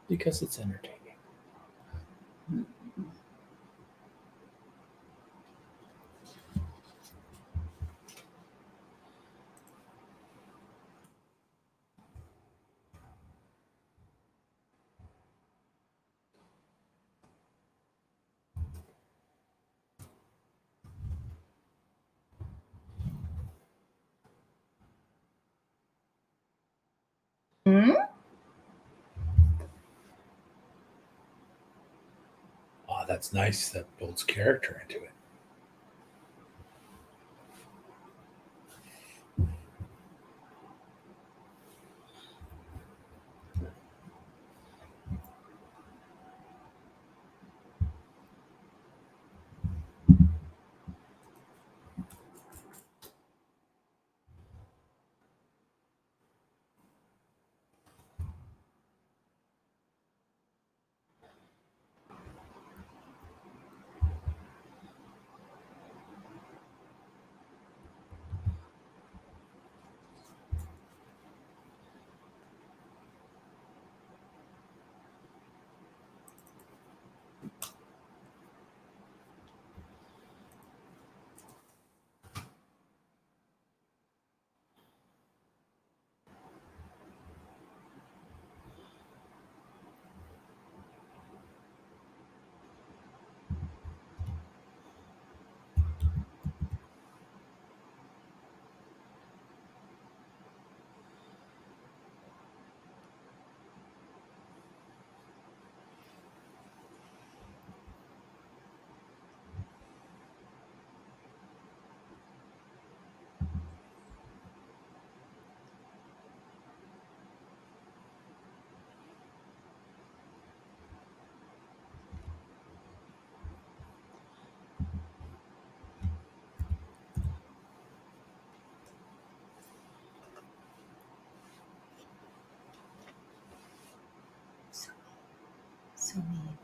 [SPEAKER 2] Because it's entertaining.
[SPEAKER 1] Hmm?
[SPEAKER 2] Oh, that's nice. That builds character into it.
[SPEAKER 1] So mean.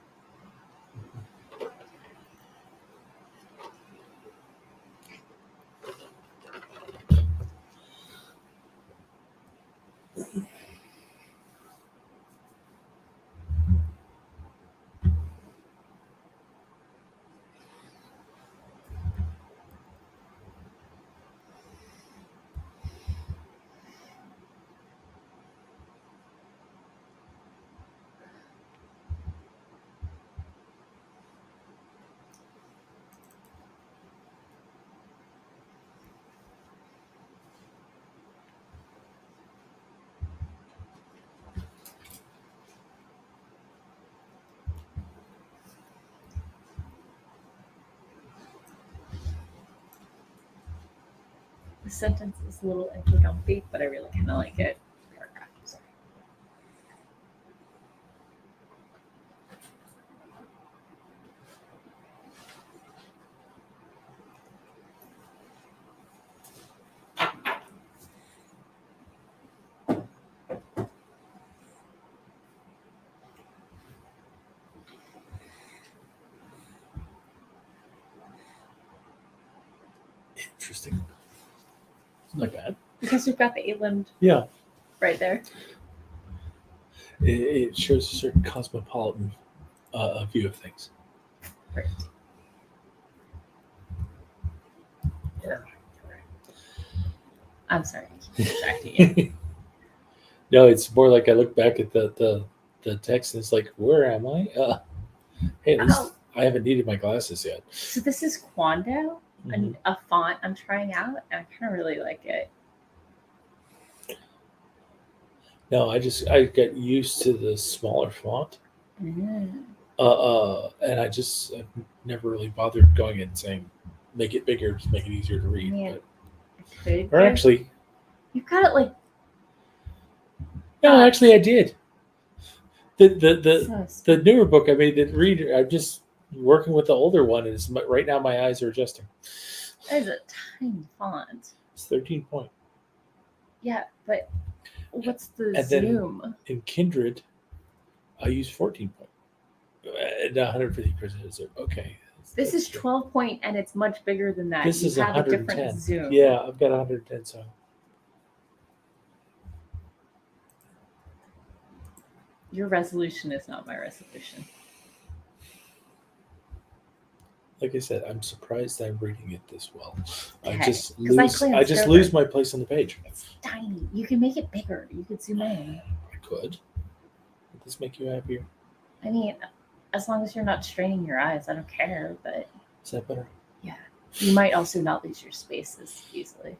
[SPEAKER 1] The sentence is a little incomplete, but I really kind of like it. Paragraph. Sorry.
[SPEAKER 2] Interesting. It's not bad.
[SPEAKER 1] Because we've got the eight-limbed
[SPEAKER 2] Yeah.
[SPEAKER 1] right there.
[SPEAKER 2] It shows a certain cosmopolitan view of things.
[SPEAKER 1] Right. I'm sorry, I keep distracting you.
[SPEAKER 2] No, it's more like I look back at the text and it's like, where am I? Hey, at least I haven't needed my glasses yet.
[SPEAKER 1] So this is Quando, a font I'm trying out, and I kind of really like it.
[SPEAKER 2] No, I got used to the smaller font.
[SPEAKER 1] Mm.
[SPEAKER 2] And I've never really bothered going and saying, make it bigger, just make it easier to read.
[SPEAKER 1] Man,
[SPEAKER 2] Or actually,
[SPEAKER 1] you've got it like.
[SPEAKER 2] no, actually, I did.
[SPEAKER 1] So
[SPEAKER 2] The newer book I made didn't read. I'm just working with the older one, and right now my eyes are adjusting.
[SPEAKER 1] That is a tiny font.
[SPEAKER 2] It's 13 point.
[SPEAKER 1] Yeah, but what's the
[SPEAKER 2] And then
[SPEAKER 1] zoom?
[SPEAKER 2] in Kindred, I use 14 point. 150% zoom. Okay.
[SPEAKER 1] This is 12 point, and it's much bigger than that.
[SPEAKER 2] This
[SPEAKER 1] You
[SPEAKER 2] is
[SPEAKER 1] have a
[SPEAKER 2] 110.
[SPEAKER 1] different zoom.
[SPEAKER 2] Yeah, I've got 110. So.
[SPEAKER 1] Your resolution is not my resolution.
[SPEAKER 2] Like I said, I'm surprised I'm reading it this well.
[SPEAKER 1] Okay,
[SPEAKER 2] I just
[SPEAKER 1] 'cause I
[SPEAKER 2] lose. I
[SPEAKER 1] glanced
[SPEAKER 2] just
[SPEAKER 1] over.
[SPEAKER 2] lose my place on the page.
[SPEAKER 1] It's tiny. You can make it bigger. You could zoom in.
[SPEAKER 2] I could. Would this make you happier?
[SPEAKER 1] I mean, as long as you're not straining your eyes, I don't care. But
[SPEAKER 2] Is that better?
[SPEAKER 1] yeah, you might also not lose your spaces easily.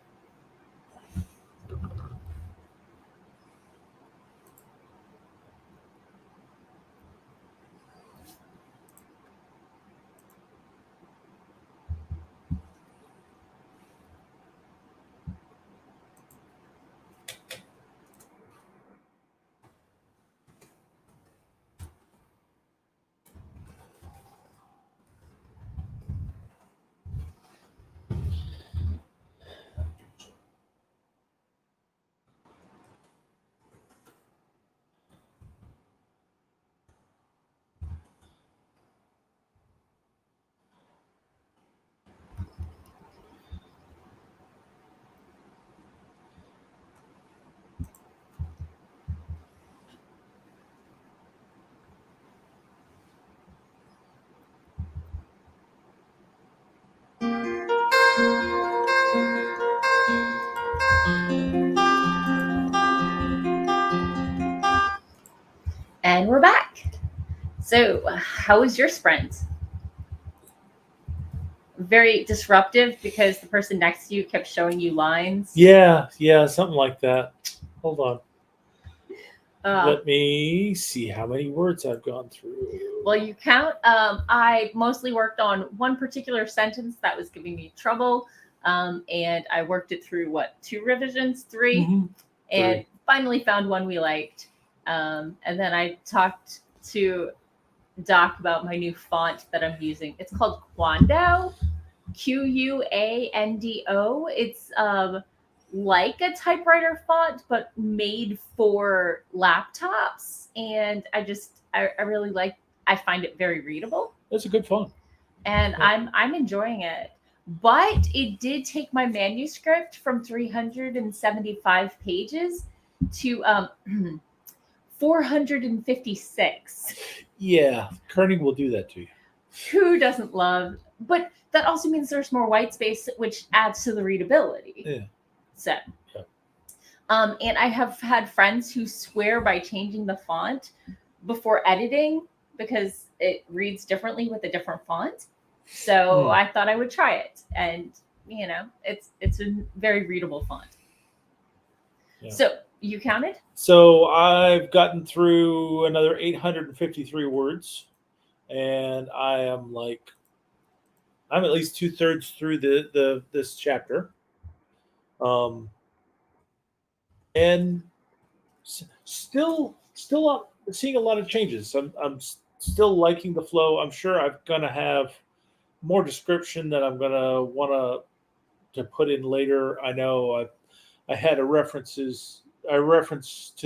[SPEAKER 1] So, how was your sprint? Very disruptive because the person next to you kept showing you lines.
[SPEAKER 2] Yeah, something like that. Hold on.
[SPEAKER 1] Uh,
[SPEAKER 2] Let me see how many words I've gone through.
[SPEAKER 1] well, you count. I mostly worked on one particular sentence that was giving me trouble, and I worked it through 2 revisions, 3,
[SPEAKER 2] Mhm.
[SPEAKER 1] and finally found one we liked. And then I talked to Doc about my new font that I'm using. It's called Quando, Quando. It's like a typewriter font, but made for laptops. And I really like. I find it very readable,
[SPEAKER 2] That's a good font.
[SPEAKER 1] and
[SPEAKER 2] Yeah.
[SPEAKER 1] I'm enjoying it. But it did take my manuscript from 375 pages to 456.
[SPEAKER 2] Yeah, kerning will do that to you.
[SPEAKER 1] Who doesn't love? But that also means there's more white space, which adds to the readability.
[SPEAKER 2] Yeah.
[SPEAKER 1] So,
[SPEAKER 2] Yeah.
[SPEAKER 1] And I have had friends who swear by changing the font before editing because it reads differently with a different font. So I thought I would try it, and it's a very readable font.
[SPEAKER 2] Yeah.
[SPEAKER 1] So you counted?
[SPEAKER 2] So I've gotten through another 853 words, and I'm at least 2/3 through this chapter, and still seeing a lot of changes. I'm still liking the flow. I'm sure I'm gonna have more description that I'm gonna want to put in later. I know I had a reference to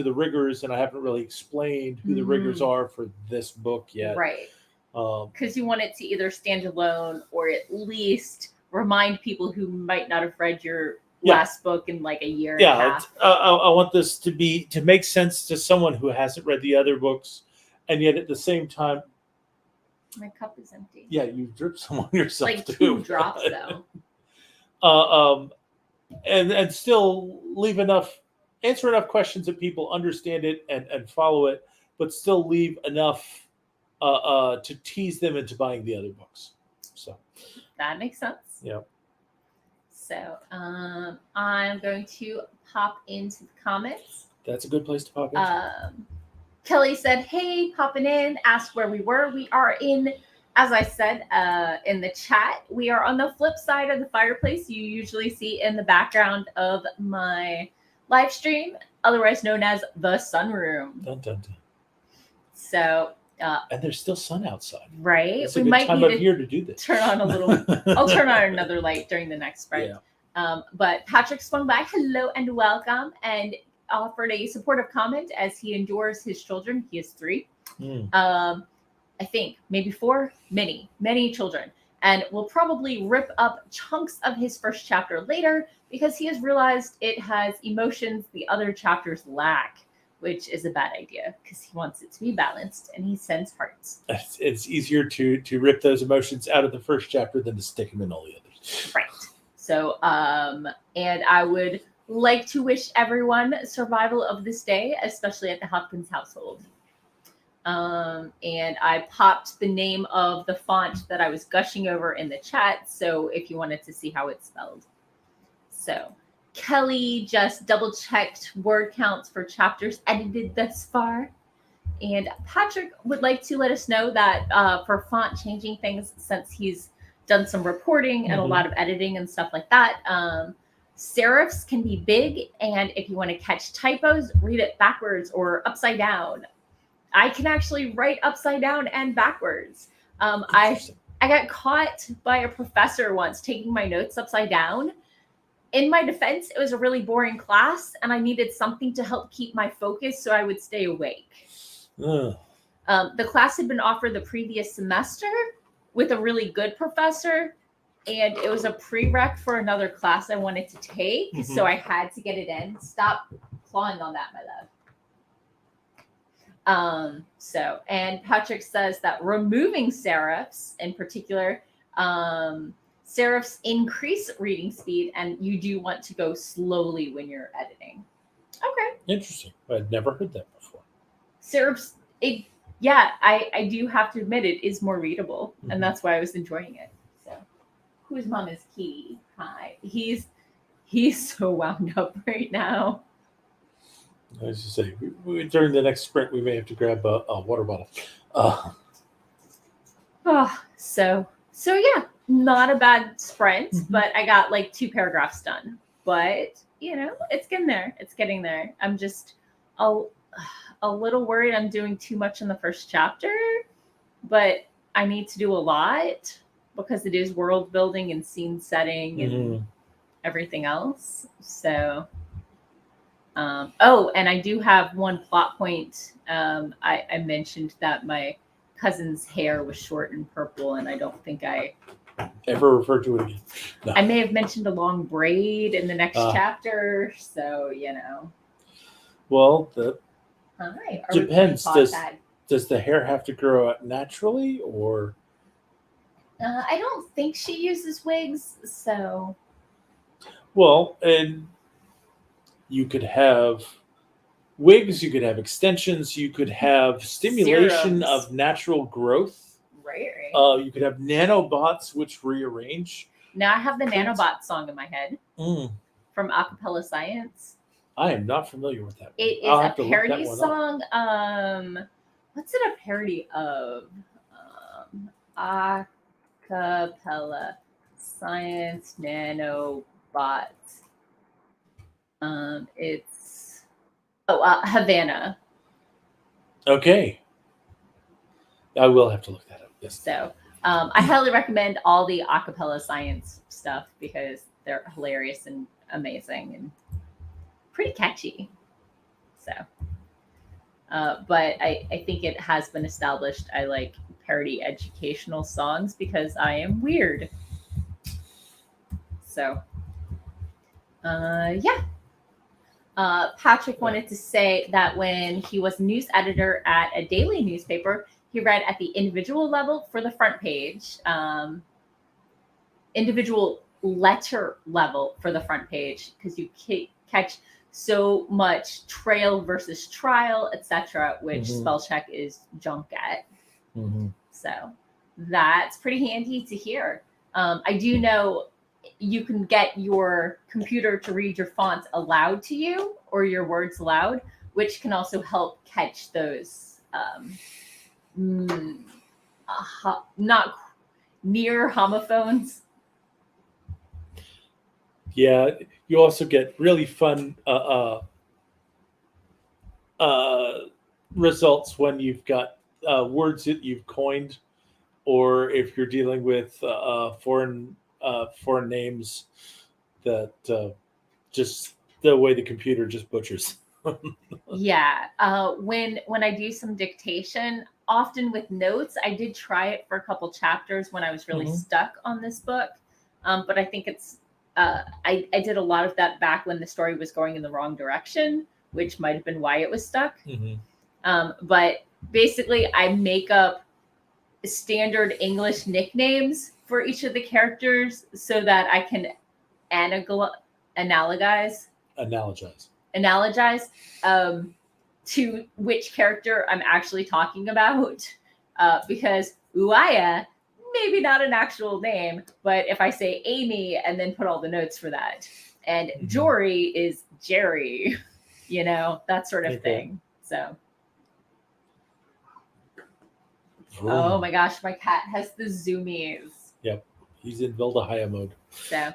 [SPEAKER 2] the riggers, and I haven't really explained who the riggers are for this book yet.
[SPEAKER 1] Right. Because you want it to either stand alone or at least remind people who might not have read your last book in like a year and a half.
[SPEAKER 2] I want this to make sense to someone who hasn't read the other books, and yet at the same time,
[SPEAKER 1] my cup is empty.
[SPEAKER 2] Yeah, you dripped some on yourself
[SPEAKER 1] like
[SPEAKER 2] too.
[SPEAKER 1] 2 drops though.
[SPEAKER 2] And still answer enough questions that people understand it and follow it, but still leave enough to tease them into buying the other books. So
[SPEAKER 1] that makes sense.
[SPEAKER 2] Yeah.
[SPEAKER 1] So I'm going to pop into the comments.
[SPEAKER 2] That's a good place to pop in.
[SPEAKER 1] Kelly said, "Hey, popping in, asked where we were. We are in, as I said in the chat, we are on the flip side of the fireplace you usually see in the background of my live stream, otherwise known as the sunroom."
[SPEAKER 2] Dun, dun, dun.
[SPEAKER 1] So,
[SPEAKER 2] and there's still sun outside.
[SPEAKER 1] Right?
[SPEAKER 2] It's a good time of year to do this.
[SPEAKER 1] Turn on a little. I'll turn on another light during the next sprint. Yeah. But Patrick swung by. Hello and welcome, and offered a supportive comment as he endures his children. He has 3. I think maybe 4, many children, and will probably rip up chunks of his first chapter later because he has realized it has emotions the other chapters lack, which is a bad idea because he wants it to be balanced and he sends hearts.
[SPEAKER 2] It's easier to rip those emotions out of the first chapter than to stick them in all the others.
[SPEAKER 1] Right. So, and I would like to wish everyone survival of this day, especially at the Hopkins household. And I popped the name of the font that I was gushing over in the chat, so if you wanted to see how it's spelled. So Kelly just double-checked word counts for chapters edited thus far. And Patrick would like to let us know that for font changing things, since he's done some reporting and a lot of editing and stuff like that, serifs can be big, and if you want to catch typos, read it backwards or upside down. I can actually write upside down and backwards. I got caught by a professor once taking my notes upside down. In my defense, it was a really boring class, and I needed something to help keep my focus so I would stay awake. The class had been offered the previous semester with a really good professor, and it was a prereq for another class I wanted to take, so I had to get it in. Stop clawing on that, my love. And Patrick says that removing serifs in particular, serifs increase reading speed, and you do want to go slowly when you're editing. Okay.
[SPEAKER 2] Interesting. I'd never heard that before.
[SPEAKER 1] Serifs, yeah, I do have to admit it is more readable,
[SPEAKER 2] Mhm.
[SPEAKER 1] and that's why I was enjoying it. So, whose mom is Key? Hi, he's so wound up right now.
[SPEAKER 2] I was just say during the next sprint we may have to grab a water bottle. Uh,
[SPEAKER 1] Oh, so yeah, not a bad sprint,
[SPEAKER 2] Mhm.
[SPEAKER 1] but I got like 2 paragraphs done. But it's getting there. It's getting there. I'm just a little worried I'm doing too much in the first chapter, but I need to do a lot because it is world building and scene setting and
[SPEAKER 2] mhm.
[SPEAKER 1] everything else. So, oh, and I do have one plot point. I mentioned that my cousin's hair was short and purple, and I don't think
[SPEAKER 2] Ever refer to it again? No.
[SPEAKER 1] I may have mentioned a long braid in the next
[SPEAKER 2] Ah.
[SPEAKER 1] chapter. So,
[SPEAKER 2] Well, that
[SPEAKER 1] all right. Are
[SPEAKER 2] depends.
[SPEAKER 1] we playing pause tag?
[SPEAKER 2] Does the hair have to grow out naturally, or
[SPEAKER 1] I don't think she uses wigs, so
[SPEAKER 2] well, and you could have wigs, you could have extensions, you could have stimulation
[SPEAKER 1] Serums.
[SPEAKER 2] of natural growth.
[SPEAKER 1] right.
[SPEAKER 2] You could have nanobots which rearrange.
[SPEAKER 1] Now I have the
[SPEAKER 2] Things.
[SPEAKER 1] nanobot song in my head from Acapella Science.
[SPEAKER 2] I am not familiar with that one.
[SPEAKER 1] It is
[SPEAKER 2] I'll
[SPEAKER 1] a
[SPEAKER 2] have to look that
[SPEAKER 1] parody
[SPEAKER 2] one up.
[SPEAKER 1] song. What's it a parody of? Acapella Science Nanobot. It's Havana.
[SPEAKER 2] Okay. I will have to look that up. Yes.
[SPEAKER 1] So I highly recommend all the acapella science stuff because they're hilarious and amazing and pretty catchy. So, but I think it has been established I like parody educational songs because I am weird. So, yeah. Patrick wanted to say that when he was news editor at a daily newspaper, he read at the individual level for the front page, individual letter level for the front page, because you catch so much trail versus trial, etc., which spell check is junk at. So that's pretty handy to hear. I do know you can get your computer to read your font aloud to you or your words aloud, which can also help catch those not near homophones.
[SPEAKER 2] Yeah, you also get really fun results when you've got words that you've coined, or if you're dealing with foreign names that just the way the computer just butchers.
[SPEAKER 1] Yeah, when I do some dictation, often with notes, I did try it for a couple chapters when I was really stuck on this book, but I think it's I did a lot of that back when the story was going in the wrong direction, which might have been why it was stuck. But basically, I make up standard English nicknames for each of the characters so that I can analogize to which character I'm actually talking about. Because Uaya, maybe not an actual name, but if I say Amy and then put all the notes for that, and Jory is Jerry, that sort of thing. So. Oh my gosh, my cat has the zoomies.
[SPEAKER 2] Yep, he's in Vildahaya mode.
[SPEAKER 1] So,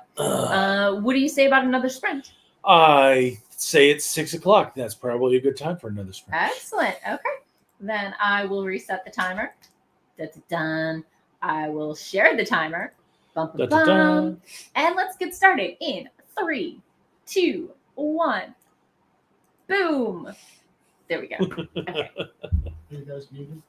[SPEAKER 1] what do you say about another sprint?
[SPEAKER 2] I say it's 6 o'clock. That's probably a good time for another sprint.
[SPEAKER 1] Excellent. Okay. Then I will reset the timer. Dun. I will share the timer. Bum, bum, bum. And let's get started in 3, 2, 1. Boom. There we go. Okay.
[SPEAKER 4] You guys muted?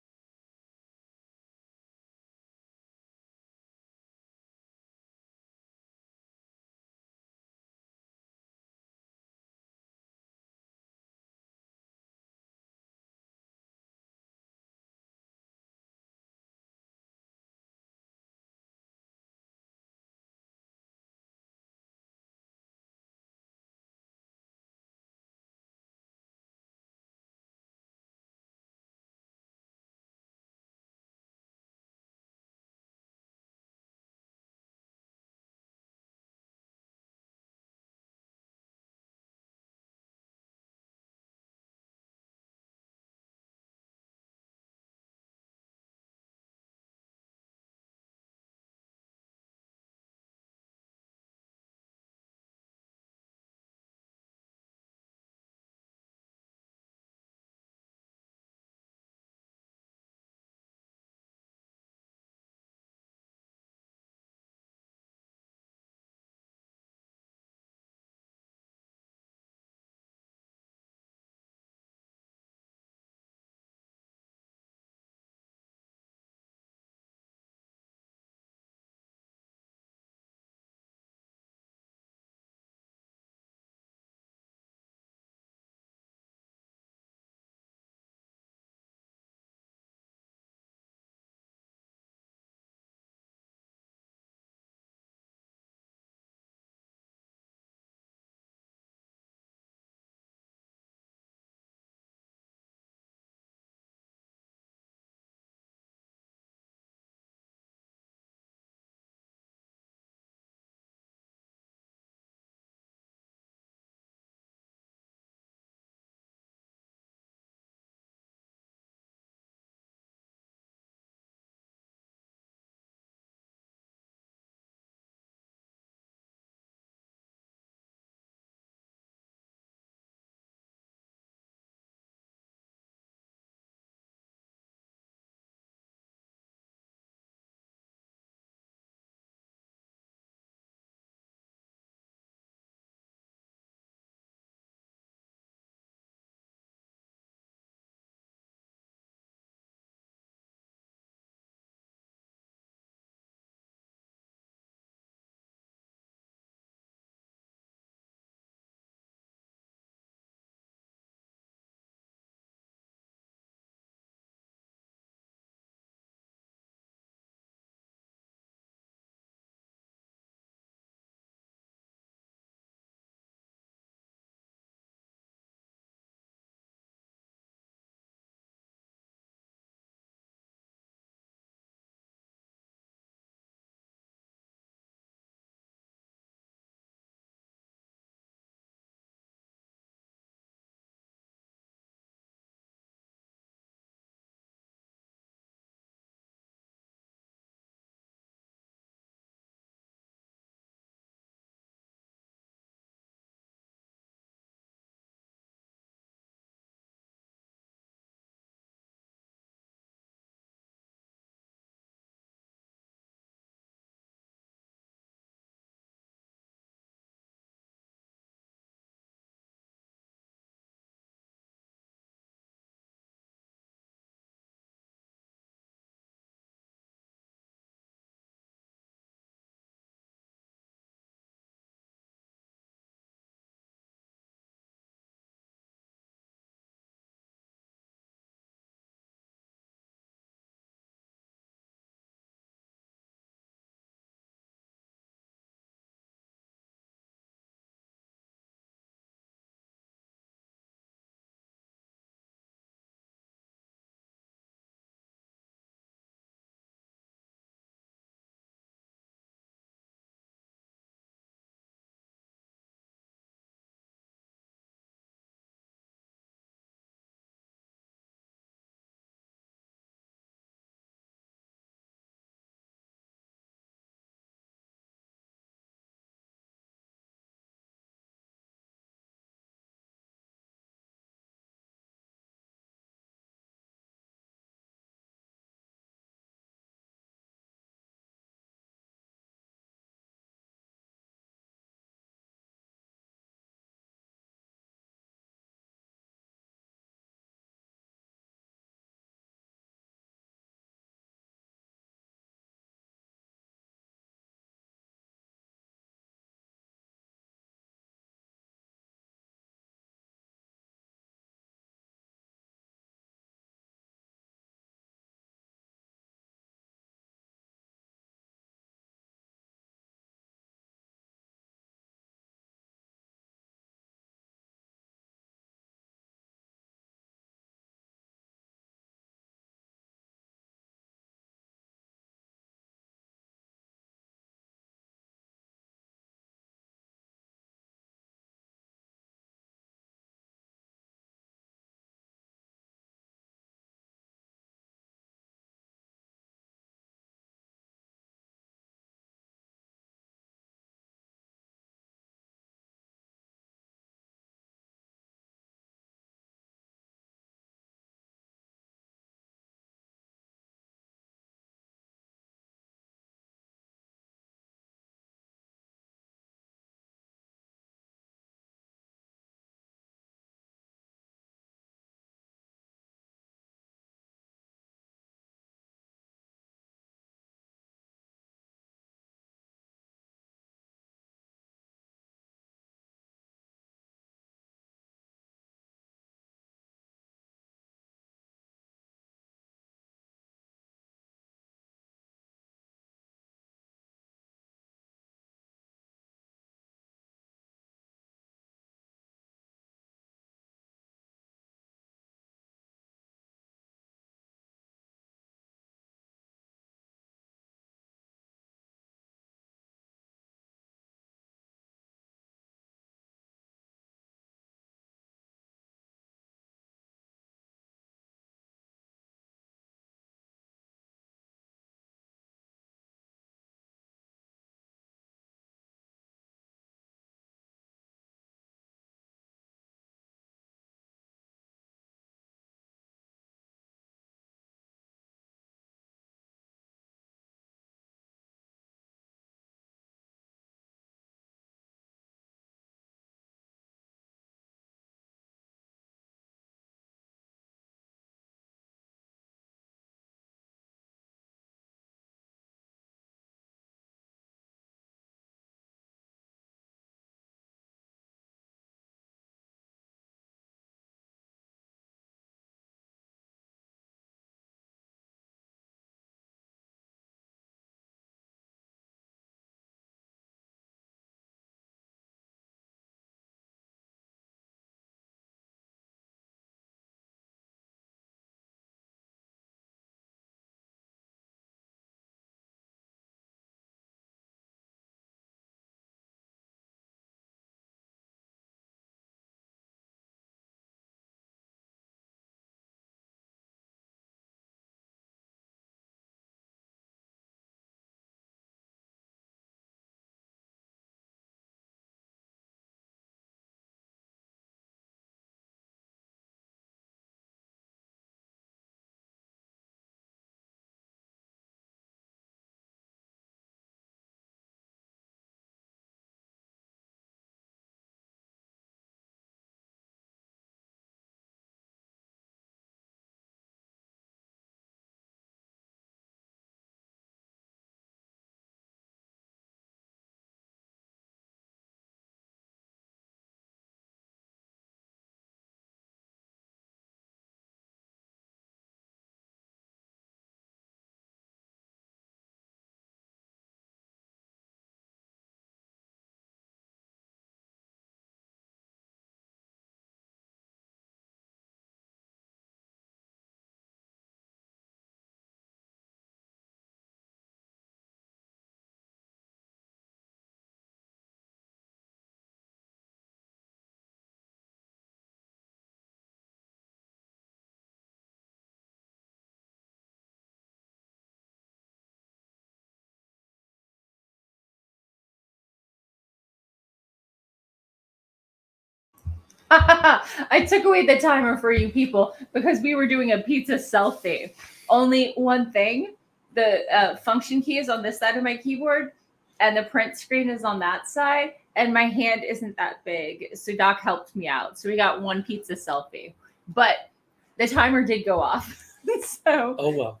[SPEAKER 1] I took away the timer for you people because we were doing a pizza selfie. Only one thing, the function key is on this side of my keyboard and the print screen is on that side, and my hand isn't that big. So Doc helped me out. So we got one pizza selfie. But the timer did go off. So
[SPEAKER 2] Oh well.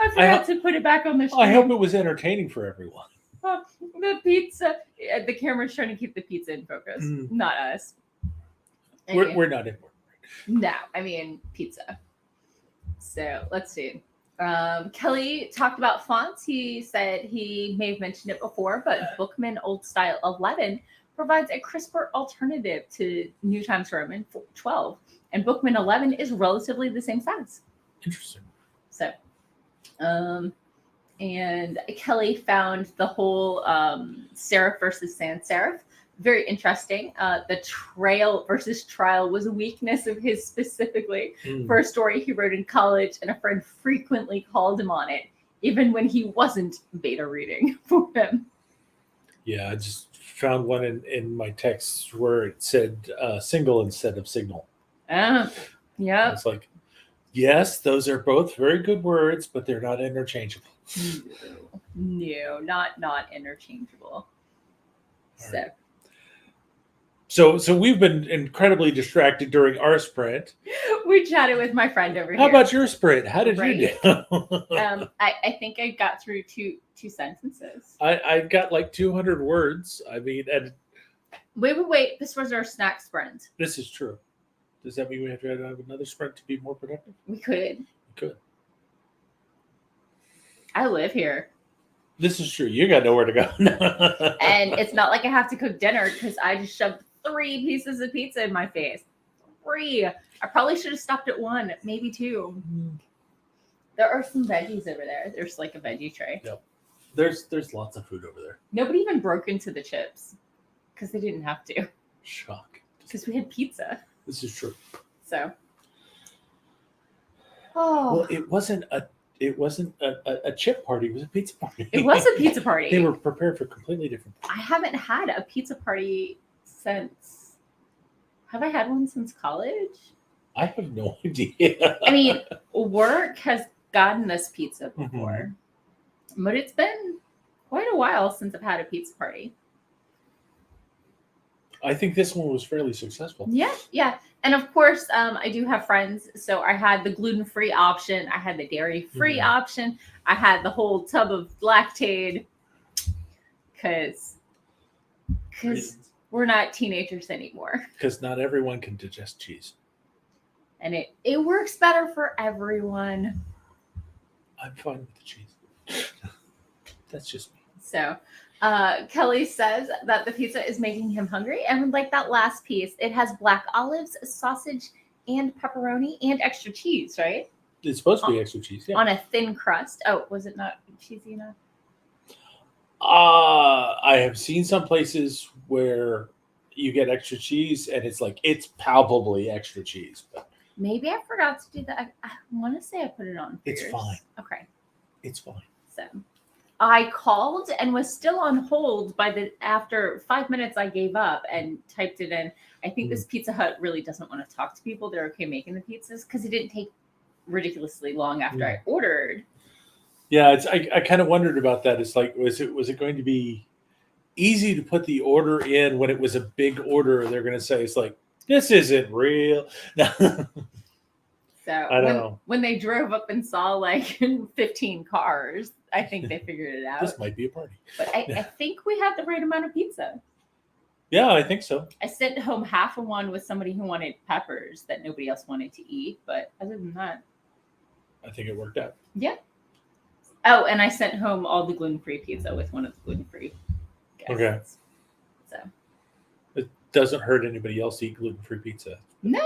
[SPEAKER 1] I forgot to put it back on the screen.
[SPEAKER 2] I hope it was entertaining for everyone.
[SPEAKER 1] The pizza, the camera's trying to keep the pizza in focus, not us.
[SPEAKER 2] We're not in.
[SPEAKER 1] No, I mean pizza. So let's see. Kelly talked about fonts. He said he may have mentioned it before, but Bookman Old Style 11 provides a crisper alternative to New Times Roman 12, and Bookman 11 is relatively the same size.
[SPEAKER 2] Interesting.
[SPEAKER 1] So, and Kelly found the whole serif versus sans serif very interesting. The trail versus trial was a weakness of his specifically for a story he wrote in college, and a friend frequently called him on it, even when he wasn't beta reading for him.
[SPEAKER 2] Yeah, I just found one in my text where it said single instead of signal.
[SPEAKER 1] Yeah.
[SPEAKER 2] It's like, yes, those are both very good words, but they're not interchangeable.
[SPEAKER 1] No, not interchangeable.
[SPEAKER 2] So we've been incredibly distracted during our sprint.
[SPEAKER 1] We chatted with my friend over here.
[SPEAKER 2] How about your sprint? How did you do?
[SPEAKER 1] I think I got through two sentences.
[SPEAKER 2] I got like 200 words. I mean, and
[SPEAKER 1] Wait. This was our snack sprint.
[SPEAKER 2] this is true. Does that mean we have to have another sprint to be more productive?
[SPEAKER 1] We could.
[SPEAKER 2] We could.
[SPEAKER 1] I live here.
[SPEAKER 2] This is true. You got nowhere to go.
[SPEAKER 1] And it's not like I have to cook dinner because I just shoved 3 pieces of pizza in my face. 3. I probably should have stopped at 1, maybe 2. There are some veggies over there. There's like a veggie tray.
[SPEAKER 2] Yep. There's lots of food over there.
[SPEAKER 1] Nobody even broke into the chips because they didn't have to.
[SPEAKER 2] Shock.
[SPEAKER 1] Because we had pizza.
[SPEAKER 2] This is true.
[SPEAKER 1] So. Oh.
[SPEAKER 2] Well, it wasn't a chip party. It was a pizza party.
[SPEAKER 1] It was a pizza party.
[SPEAKER 2] They were prepared for completely different things.
[SPEAKER 1] I haven't had a pizza party since. Have I had one since college?
[SPEAKER 2] I have no idea.
[SPEAKER 1] I mean, work has gotten us pizza before, but it's been quite a while since I've had a pizza party.
[SPEAKER 2] I think this one was fairly successful.
[SPEAKER 1] Yeah. And of course, I do have friends. So I had the gluten-free option. I had the dairy-free option. I had the whole tub of Lactaid because we're not teenagers anymore.
[SPEAKER 2] Because not everyone can digest cheese.
[SPEAKER 1] And it works better for everyone.
[SPEAKER 2] I'm fine with the cheese. That's just me.
[SPEAKER 1] So Kelly says that the pizza is making him hungry and would like that last piece. It has black olives, sausage, and pepperoni and extra cheese, right?
[SPEAKER 2] It's supposed to be extra cheese, yeah.
[SPEAKER 1] On a thin crust. Oh, was it not cheesy enough?
[SPEAKER 2] I have seen some places where you get extra cheese and it's palpably extra cheese. But
[SPEAKER 1] maybe I forgot to do that. I want to say I put it on.
[SPEAKER 2] It's fine.
[SPEAKER 1] Okay.
[SPEAKER 2] It's fine.
[SPEAKER 1] So I called and was still on hold after 5 minutes I gave up and typed it in. I think this Pizza Hut really doesn't want to talk to people. They're okay making the pizzas because it didn't take ridiculously long after I ordered.
[SPEAKER 2] Yeah, I kind of wondered about that. It's like, was it going to be easy to put the order in when it was a big order? They're going to say it's like, this isn't real.
[SPEAKER 1] So
[SPEAKER 2] I don't know.
[SPEAKER 1] When they drove up and saw like 15 cars, I think they figured it out.
[SPEAKER 2] This might be a party.
[SPEAKER 1] But I think we had the right amount of pizza.
[SPEAKER 2] Yeah, I think so.
[SPEAKER 1] I sent home half of one with somebody who wanted peppers that nobody else wanted to eat. But other than that,
[SPEAKER 2] I think it worked out.
[SPEAKER 1] Yeah. Oh, and I sent home all the gluten-free pizza with one of the gluten-free guests.
[SPEAKER 2] Okay.
[SPEAKER 1] So
[SPEAKER 2] it doesn't hurt anybody else to eat gluten-free pizza.
[SPEAKER 1] No.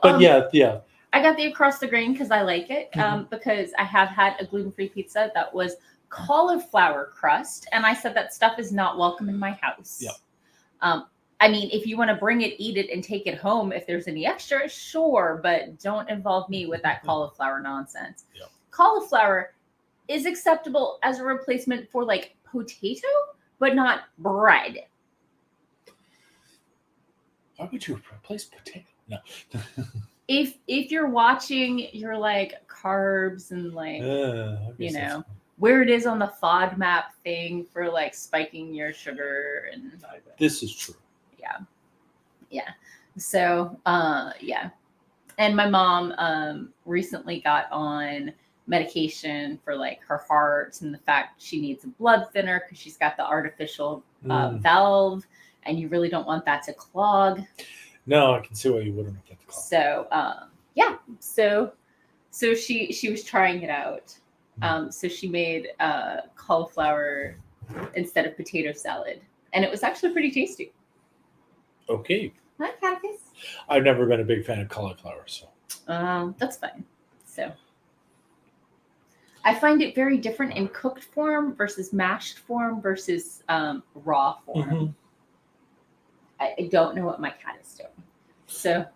[SPEAKER 2] But yeah.
[SPEAKER 1] I got the across the grain because I like it. Because I have had a gluten-free pizza that was cauliflower crust, and I said that stuff is not welcome in my house.
[SPEAKER 2] Yeah.
[SPEAKER 1] I mean, if you want to bring it, eat it, and take it home, if there's any extra, sure, but don't involve me with that cauliflower nonsense.
[SPEAKER 2] Yeah.
[SPEAKER 1] Cauliflower is acceptable as a replacement for like potato, but not bread.
[SPEAKER 2] Why would you replace potato? No.
[SPEAKER 1] If you're watching your like carbs and like
[SPEAKER 2] I
[SPEAKER 1] you
[SPEAKER 2] guess that's
[SPEAKER 1] know where it is on the FODMAP thing for like spiking your sugar and
[SPEAKER 2] fine. This is true.
[SPEAKER 1] yeah. So yeah. And my mom recently got on medication for like her heart and the fact she needs a blood thinner because she's got the artificial valve, and you really don't want that to clog.
[SPEAKER 2] No, I can see why you wouldn't get the call.
[SPEAKER 1] So yeah, so she was trying it out. So she made cauliflower instead of potato salad, and it was actually pretty tasty.
[SPEAKER 2] Okay.
[SPEAKER 1] Hi, Cactus.
[SPEAKER 2] I've never been a big fan of cauliflower, so.
[SPEAKER 1] That's fine. So I find it very different in cooked form versus mashed form versus raw form.
[SPEAKER 2] Mm-hmm.
[SPEAKER 1] I don't know what my cat is doing. So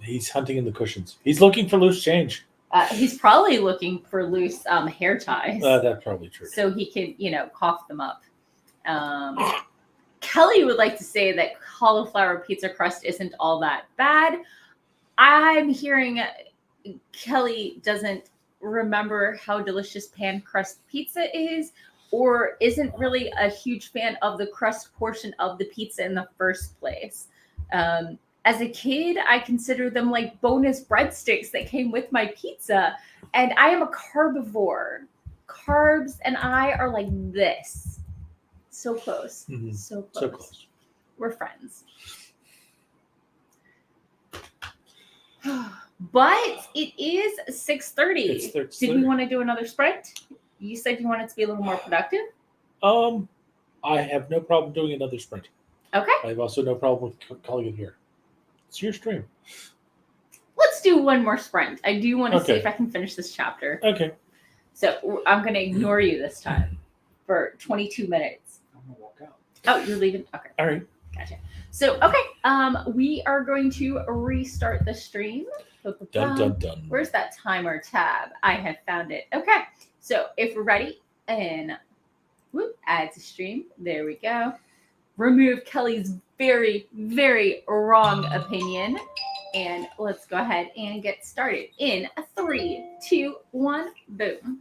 [SPEAKER 2] He's hunting in the cushions. He's looking for loose change.
[SPEAKER 1] he's probably looking for loose hair ties.
[SPEAKER 2] That's probably true.
[SPEAKER 1] So he can, cough them up. Kelly would like to say that cauliflower pizza crust isn't all that bad. I'm hearing Kelly doesn't remember how delicious pan crust pizza is, or isn't really a huge fan of the crust portion of the pizza in the first place. As a kid, I consider them like bonus breadsticks that came with my pizza, and I am a carbivore. Carbs and I are like this. So close.
[SPEAKER 2] Mhm.
[SPEAKER 1] So close.
[SPEAKER 2] So close.
[SPEAKER 1] We're friends. But it is 6:30.
[SPEAKER 2] It's 6:30.
[SPEAKER 1] Did we want to do another sprint? You said you wanted to be a little more productive.
[SPEAKER 2] I have no problem doing another sprint.
[SPEAKER 1] Okay.
[SPEAKER 2] I have also no problem with calling it here. It's your stream.
[SPEAKER 1] Let's do one more sprint. I do want to see
[SPEAKER 2] Okay.
[SPEAKER 1] if I can finish this chapter.
[SPEAKER 2] Okay.
[SPEAKER 1] So I'm going to ignore you this time for 22 minutes.
[SPEAKER 3] I'm gonna walk out.
[SPEAKER 1] Oh, you're leaving? Okay.
[SPEAKER 2] All right.
[SPEAKER 1] Gotcha. So, okay. We are going to restart the stream.
[SPEAKER 2] Dun dun dun.
[SPEAKER 1] Where's that timer tab? I have found it. Okay. So if we're ready, and add to stream. There we go. Remove Kelly's very, very wrong opinion. And let's go ahead and get started in 3, 2, 1, boom.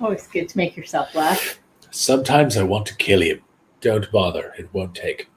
[SPEAKER 1] Always good to make yourself laugh.
[SPEAKER 2] Sometimes I want to kill him. Don't bother. It won't take.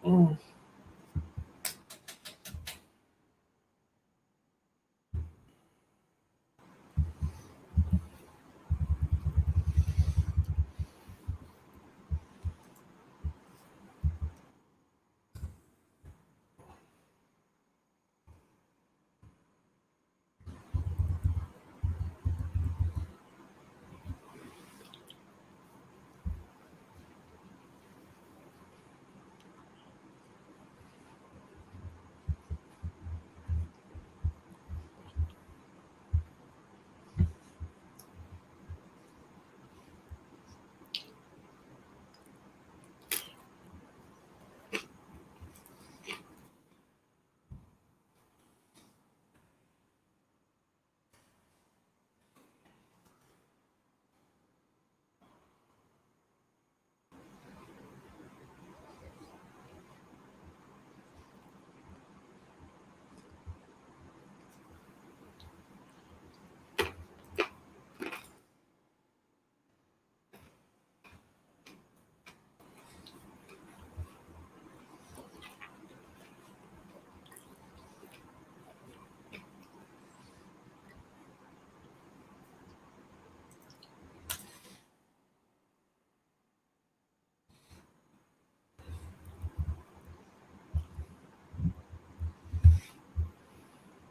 [SPEAKER 2] Mm.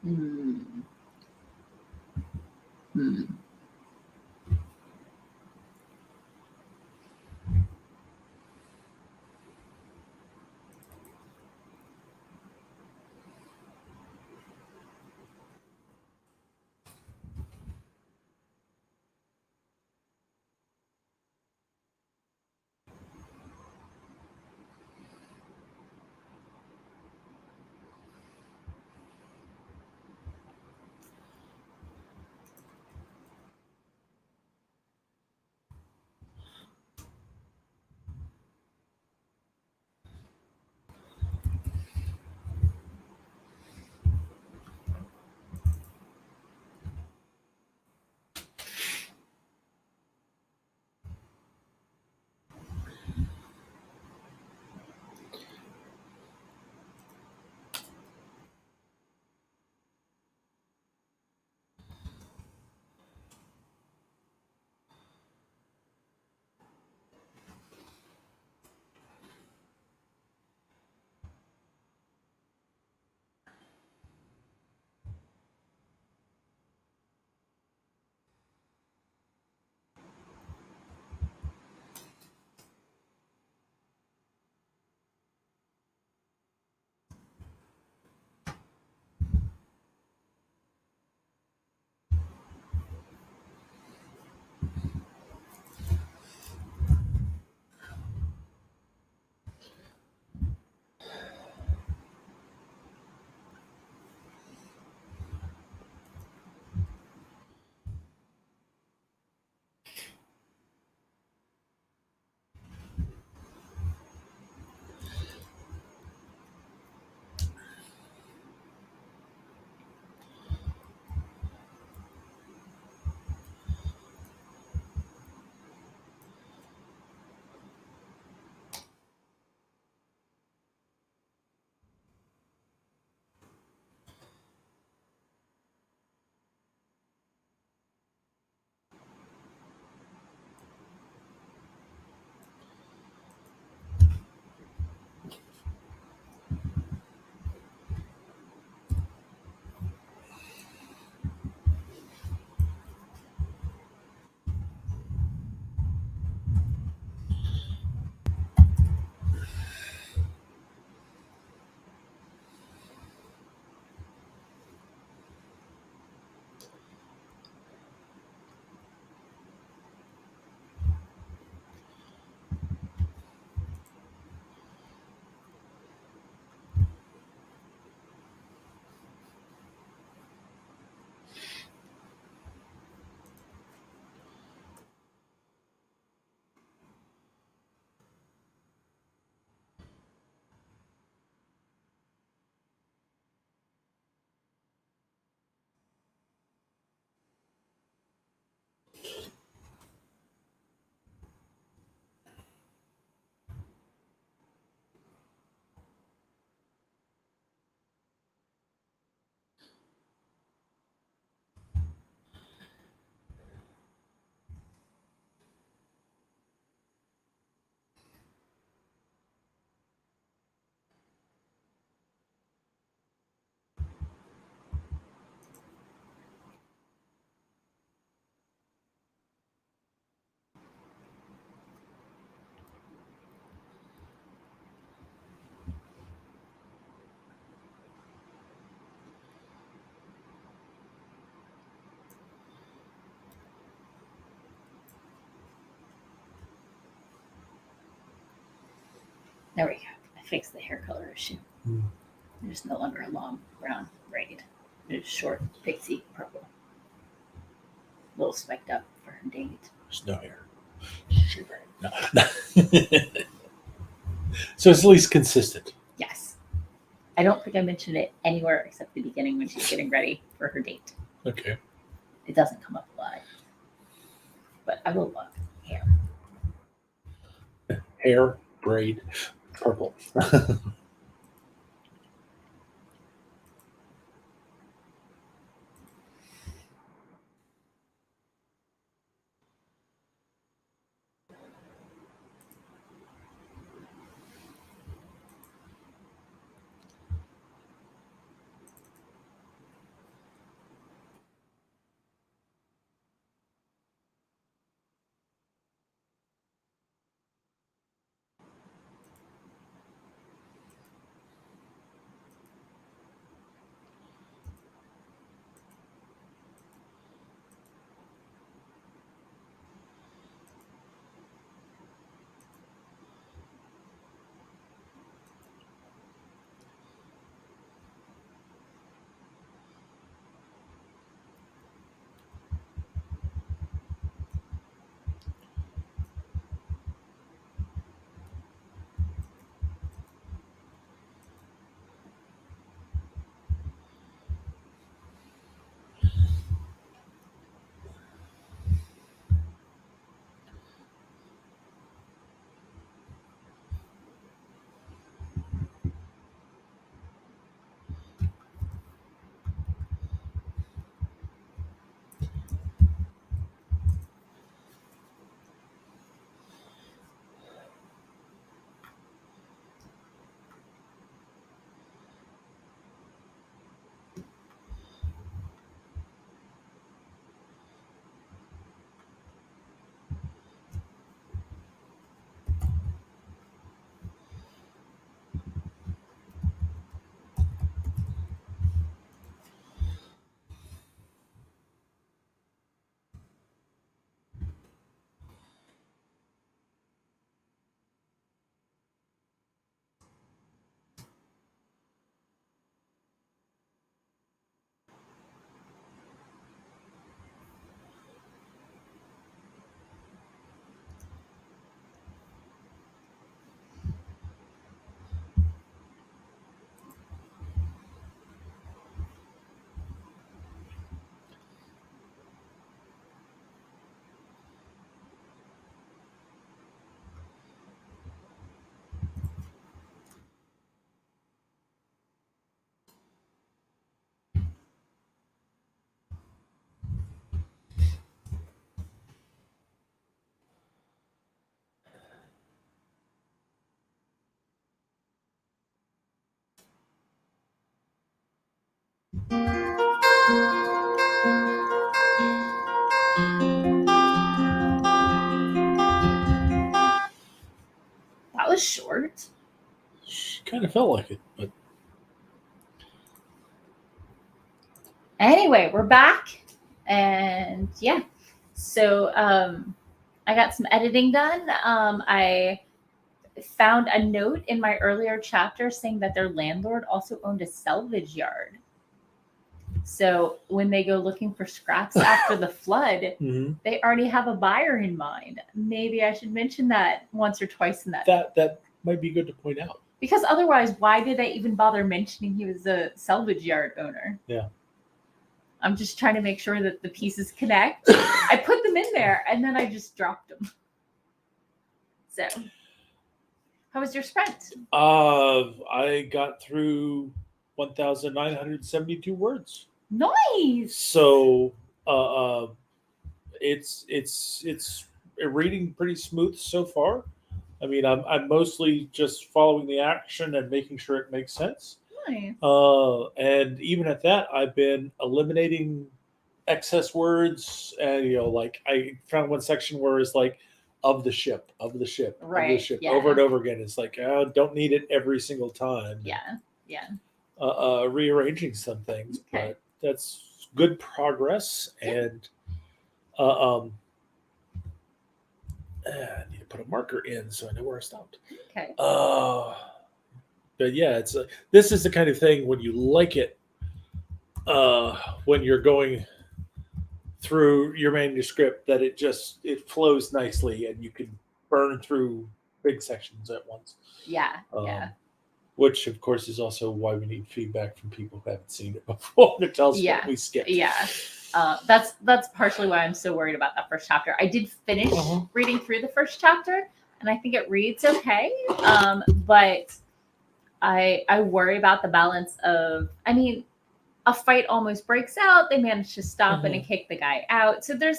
[SPEAKER 1] Hmm. Hmm. There we go. I fixed the hair color issue. There's no longer a long brown braid. It's short, pixie purple. A little specked up for her date.
[SPEAKER 2] There's no hair. No. So it's at least consistent.
[SPEAKER 1] Yes. I don't think I mentioned it anywhere except the beginning when she's getting ready for her date.
[SPEAKER 2] Okay.
[SPEAKER 1] It doesn't come up a lot. But I will look. Hair.
[SPEAKER 2] Hair, braid, purple.
[SPEAKER 1] That was short.
[SPEAKER 2] Kind of felt like it, but
[SPEAKER 1] Anyway, we're back. And yeah. So I got some editing done. I found a note in my earlier chapter saying that their landlord also owned a salvage yard. So when they go looking for scraps after the flood, they already have a buyer in mind. Maybe I should mention that once or twice in that.
[SPEAKER 2] That might be good to point out.
[SPEAKER 1] Because otherwise, why did I even bother mentioning he was a salvage yard owner?
[SPEAKER 2] Yeah.
[SPEAKER 1] I'm just trying to make sure that the pieces connect. I put them in there and then I just dropped them. So, how was your sprint?
[SPEAKER 2] I got through 1,972 words.
[SPEAKER 1] Nice.
[SPEAKER 2] So, it's reading pretty smooth so far. I mean, I'm mostly just following the action and making sure it makes sense.
[SPEAKER 1] Nice.
[SPEAKER 2] And even at that, I've been eliminating excess words. And like I found one section where it's like of the ship,
[SPEAKER 1] Right, yeah.
[SPEAKER 2] over and over again. It's like don't need it every single time.
[SPEAKER 1] Yeah.
[SPEAKER 2] Rearranging some things,
[SPEAKER 1] Okay.
[SPEAKER 2] but that's good progress. And I need to put a marker in so I know where I stopped.
[SPEAKER 1] Okay.
[SPEAKER 2] But yeah, this is the kind of thing when you like it, when you're going through your manuscript, that it flows nicely and you can burn through big sections at once.
[SPEAKER 1] Yeah.
[SPEAKER 2] Which of course is also why we need feedback from people who haven't seen it before to tell us what we skipped.
[SPEAKER 1] Yeah. That's partially why I'm so worried about that first chapter. I did finish reading through the first chapter, and I think it reads okay. But I worry about the balance of, I mean, a fight almost breaks out. They manage to stop and kick the guy out. So there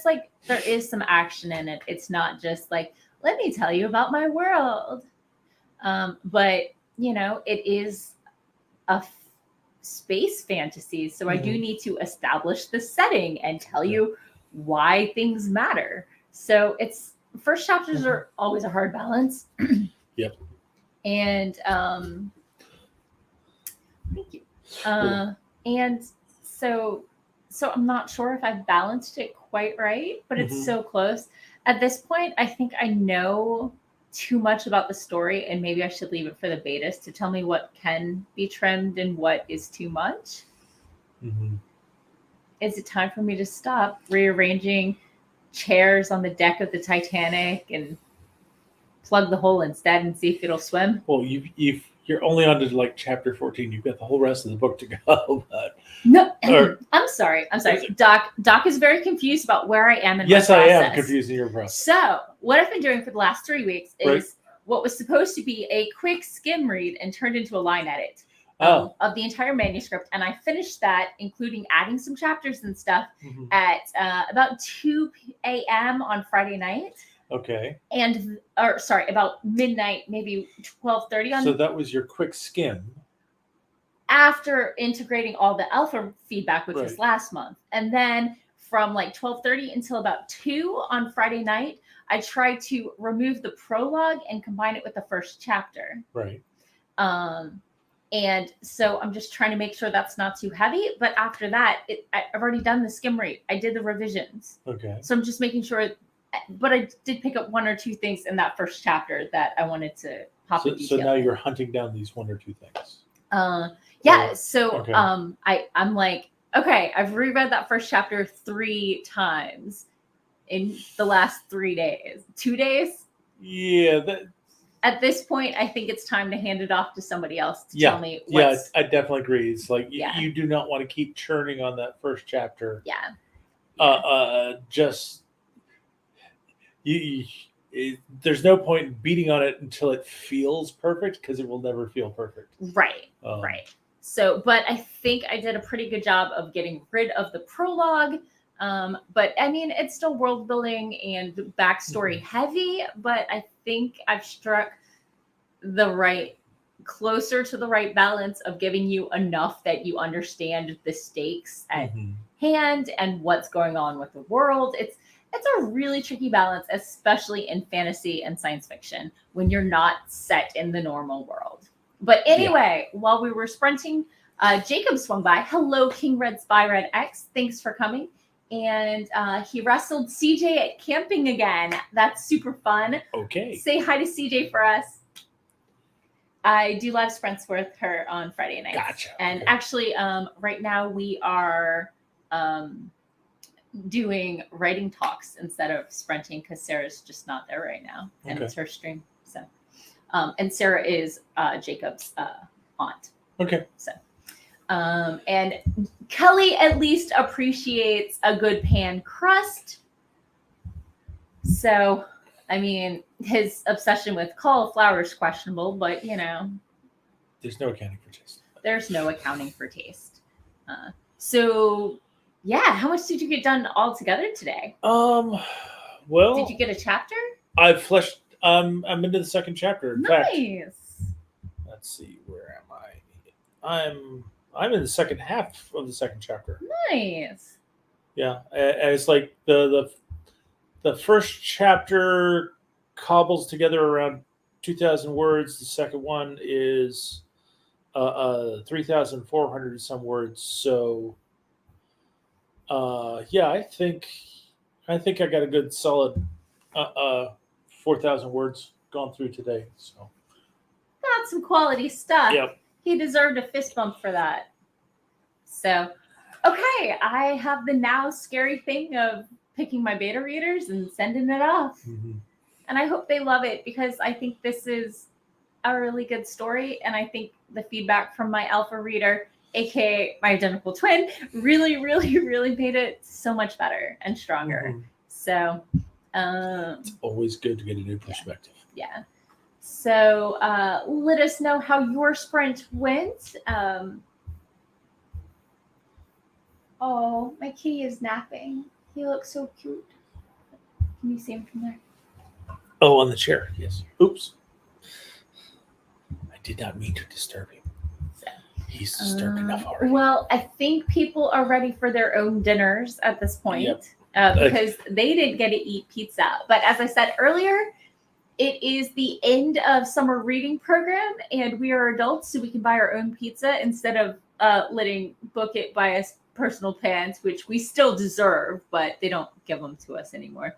[SPEAKER 1] is some action in it. It's not just like, let me tell you about my world. But it is a space fantasy. So I do need to establish the setting and tell you why things matter. So first chapters are always a hard balance.
[SPEAKER 2] Yep.
[SPEAKER 1] And thank you. And so I'm not sure if I've balanced it quite right, but it's so close. At this point, I think I know too much about the story, and maybe I should leave it for the betas to tell me what can be trimmed and what is too much. Is it time for me to stop rearranging chairs on the deck of the Titanic and plug the hole instead and see if it'll swim?
[SPEAKER 2] Well, you're only on to like chapter 14. You've got the whole rest of the book to go. But
[SPEAKER 1] no, I'm sorry. Doc is very confused about where I am in my process.
[SPEAKER 2] Yes, I am confused in your process.
[SPEAKER 1] So what I've been doing for the last 3 weeks is what was supposed to be a quick skim read and turned into a line edit of the entire manuscript. And I finished that, including adding some chapters and stuff at about 2 a.m. on Friday night.
[SPEAKER 2] Okay.
[SPEAKER 1] About midnight, maybe 12:30 on.
[SPEAKER 2] So that was your quick skim.
[SPEAKER 1] After integrating all the alpha feedback, which was last month. And then from like 12:30 until about 2 on Friday night, I tried to remove the prologue and combine it with the first chapter.
[SPEAKER 2] Right.
[SPEAKER 1] And so I'm just trying to make sure that's not too heavy. But after that, I've already done the skim read. I did the revisions.
[SPEAKER 2] Okay.
[SPEAKER 1] So I'm just making sure. But I did pick up 1 or 2 things in that first chapter that I wanted to pop in detail.
[SPEAKER 2] So now you're hunting down these 1 or 2 things.
[SPEAKER 1] I'm like, okay, I've reread that first chapter 3 times in the last 3 days. 2 days?
[SPEAKER 2] Yeah.
[SPEAKER 1] At this point, I think it's time to hand it off to somebody else to tell me what's...
[SPEAKER 2] Yeah, I definitely agree. It's like you do not want to keep churning on that first chapter.
[SPEAKER 1] Yeah.
[SPEAKER 2] There's no point in beating on it until it feels perfect, because it will never feel perfect.
[SPEAKER 1] Right. So, but I think I did a pretty good job of getting rid of the prologue. But I mean, it's still world building and backstory heavy, but I think I've struck closer to the right balance of giving you enough that you understand the stakes at hand and what's going on with the world. it's a really tricky balance, especially in fantasy and science fiction when you're not set in the normal world. But anyway, while we were sprinting, Jacob swung by. Hello, King Red Spy Red X. Thanks for coming. And he wrestled CJ at camping again. That's super fun.
[SPEAKER 2] Okay.
[SPEAKER 1] Say hi to CJ for us. I do live sprints with her on Friday nights.
[SPEAKER 2] Gotcha.
[SPEAKER 1] And
[SPEAKER 2] Okay.
[SPEAKER 1] actually, right now we are doing writing talks instead of sprinting because Sarah's just not there right now, and
[SPEAKER 2] Okay.
[SPEAKER 1] it's her stream. So, and Sarah is Jacob's aunt.
[SPEAKER 2] Okay.
[SPEAKER 1] So, and Kelly at least appreciates a good pan crust. So, I mean, his obsession with cauliflower is questionable, but you know,
[SPEAKER 2] There's no accounting for taste.
[SPEAKER 1] there's no accounting for taste. So, yeah, how much did you get done all together today?
[SPEAKER 2] Well,
[SPEAKER 1] Did you get a chapter?
[SPEAKER 2] I've fleshed. I'm into the second chapter. In fact,
[SPEAKER 1] Nice.
[SPEAKER 2] let's see, where am I? I'm in the second half of the second chapter.
[SPEAKER 1] Nice.
[SPEAKER 2] Yeah, and it's like the first chapter cobbles together around 2,000 words. The second one is 3,400 some words. So, yeah, I think I got a good solid 4,000 words gone through today. So,
[SPEAKER 1] That's some quality stuff.
[SPEAKER 2] yep.
[SPEAKER 1] He deserved a fist bump for that. So, okay, I have the now scary thing of picking my beta readers and sending it off.
[SPEAKER 2] Mhm.
[SPEAKER 1] And I hope they love it because I think this is a really good story. And I think the feedback from my alpha reader, aka my identical twin, really, really, really made it so much better and stronger.
[SPEAKER 2] Mhm.
[SPEAKER 1] So,
[SPEAKER 2] Always good to get a new perspective.
[SPEAKER 1] yeah. So let us know how your sprint went. Oh, my kitty is napping. He looks so cute. Can you see him from there?
[SPEAKER 2] Oh, on the chair. Yes. Oops. I did not mean to disturb him. He's disturbed enough already.
[SPEAKER 1] Well, I think people are ready for their own dinners at this point.
[SPEAKER 2] Yep.
[SPEAKER 1] Because they didn't get to eat pizza. But as I said earlier, it is the end of summer reading program, and we are adults, so we can buy our own pizza instead of letting Book It buy us personal pans, which we still deserve, but they don't give them to us anymore.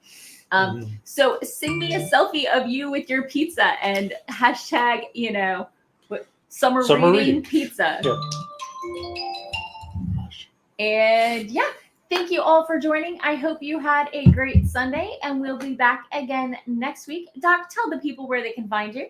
[SPEAKER 1] So send me a selfie of you with your pizza and hashtag, summer reading pizza.
[SPEAKER 2] Yep.
[SPEAKER 1] And yeah, thank you all for joining. I hope you had a great Sunday, and we'll be back again next week. Doc, tell the people where they can find you.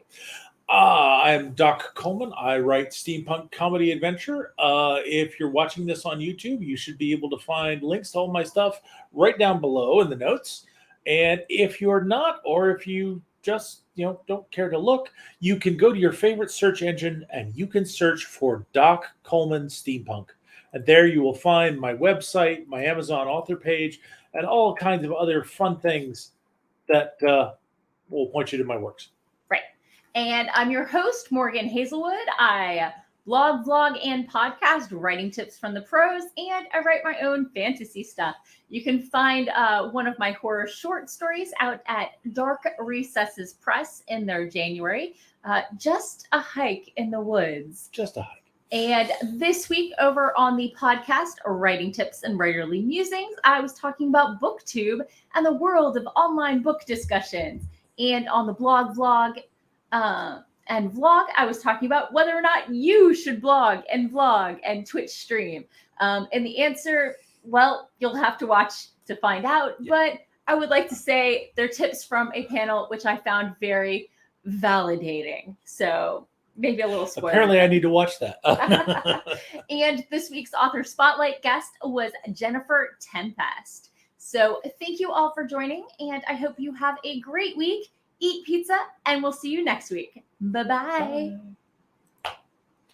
[SPEAKER 2] I'm Doc Coleman. I write steampunk comedy adventure. If you're watching this on YouTube, you should be able to find links to all my stuff right down below in the notes. And if you're not, or if you just don't care to look, you can go to your favorite search engine and you can search for Doc Coleman Steampunk. And there you will find my website, my Amazon author page, and all kinds of other fun things that will point you to my works.
[SPEAKER 1] Right. And I'm your host, Morgan Hazelwood. I blog, vlog, and podcast writing tips from the pros, and I write my own fantasy stuff. You can find one of my horror short stories out at Dark Recesses Press in their January. Just a hike in the woods.
[SPEAKER 2] Just a hike.
[SPEAKER 1] And this week over on the podcast, Writing Tips and Writerly Musings, I was talking about BookTube and the world of online book discussions. And on the blog, vlog, and vlog, I was talking about whether or not you should blog and vlog and Twitch stream. And the answer, well, you'll have to watch to find out.
[SPEAKER 2] Yeah.
[SPEAKER 1] But I would like to say they're tips from a panel, which I found very validating. So maybe a little spoiler.
[SPEAKER 2] Apparently, I need to watch that.
[SPEAKER 1] And this week's author spotlight guest was Jennifer Tempest. So thank you all for joining, and I hope you have a great week. Eat pizza, and we'll see you next week. Bye-bye.
[SPEAKER 2] Bye.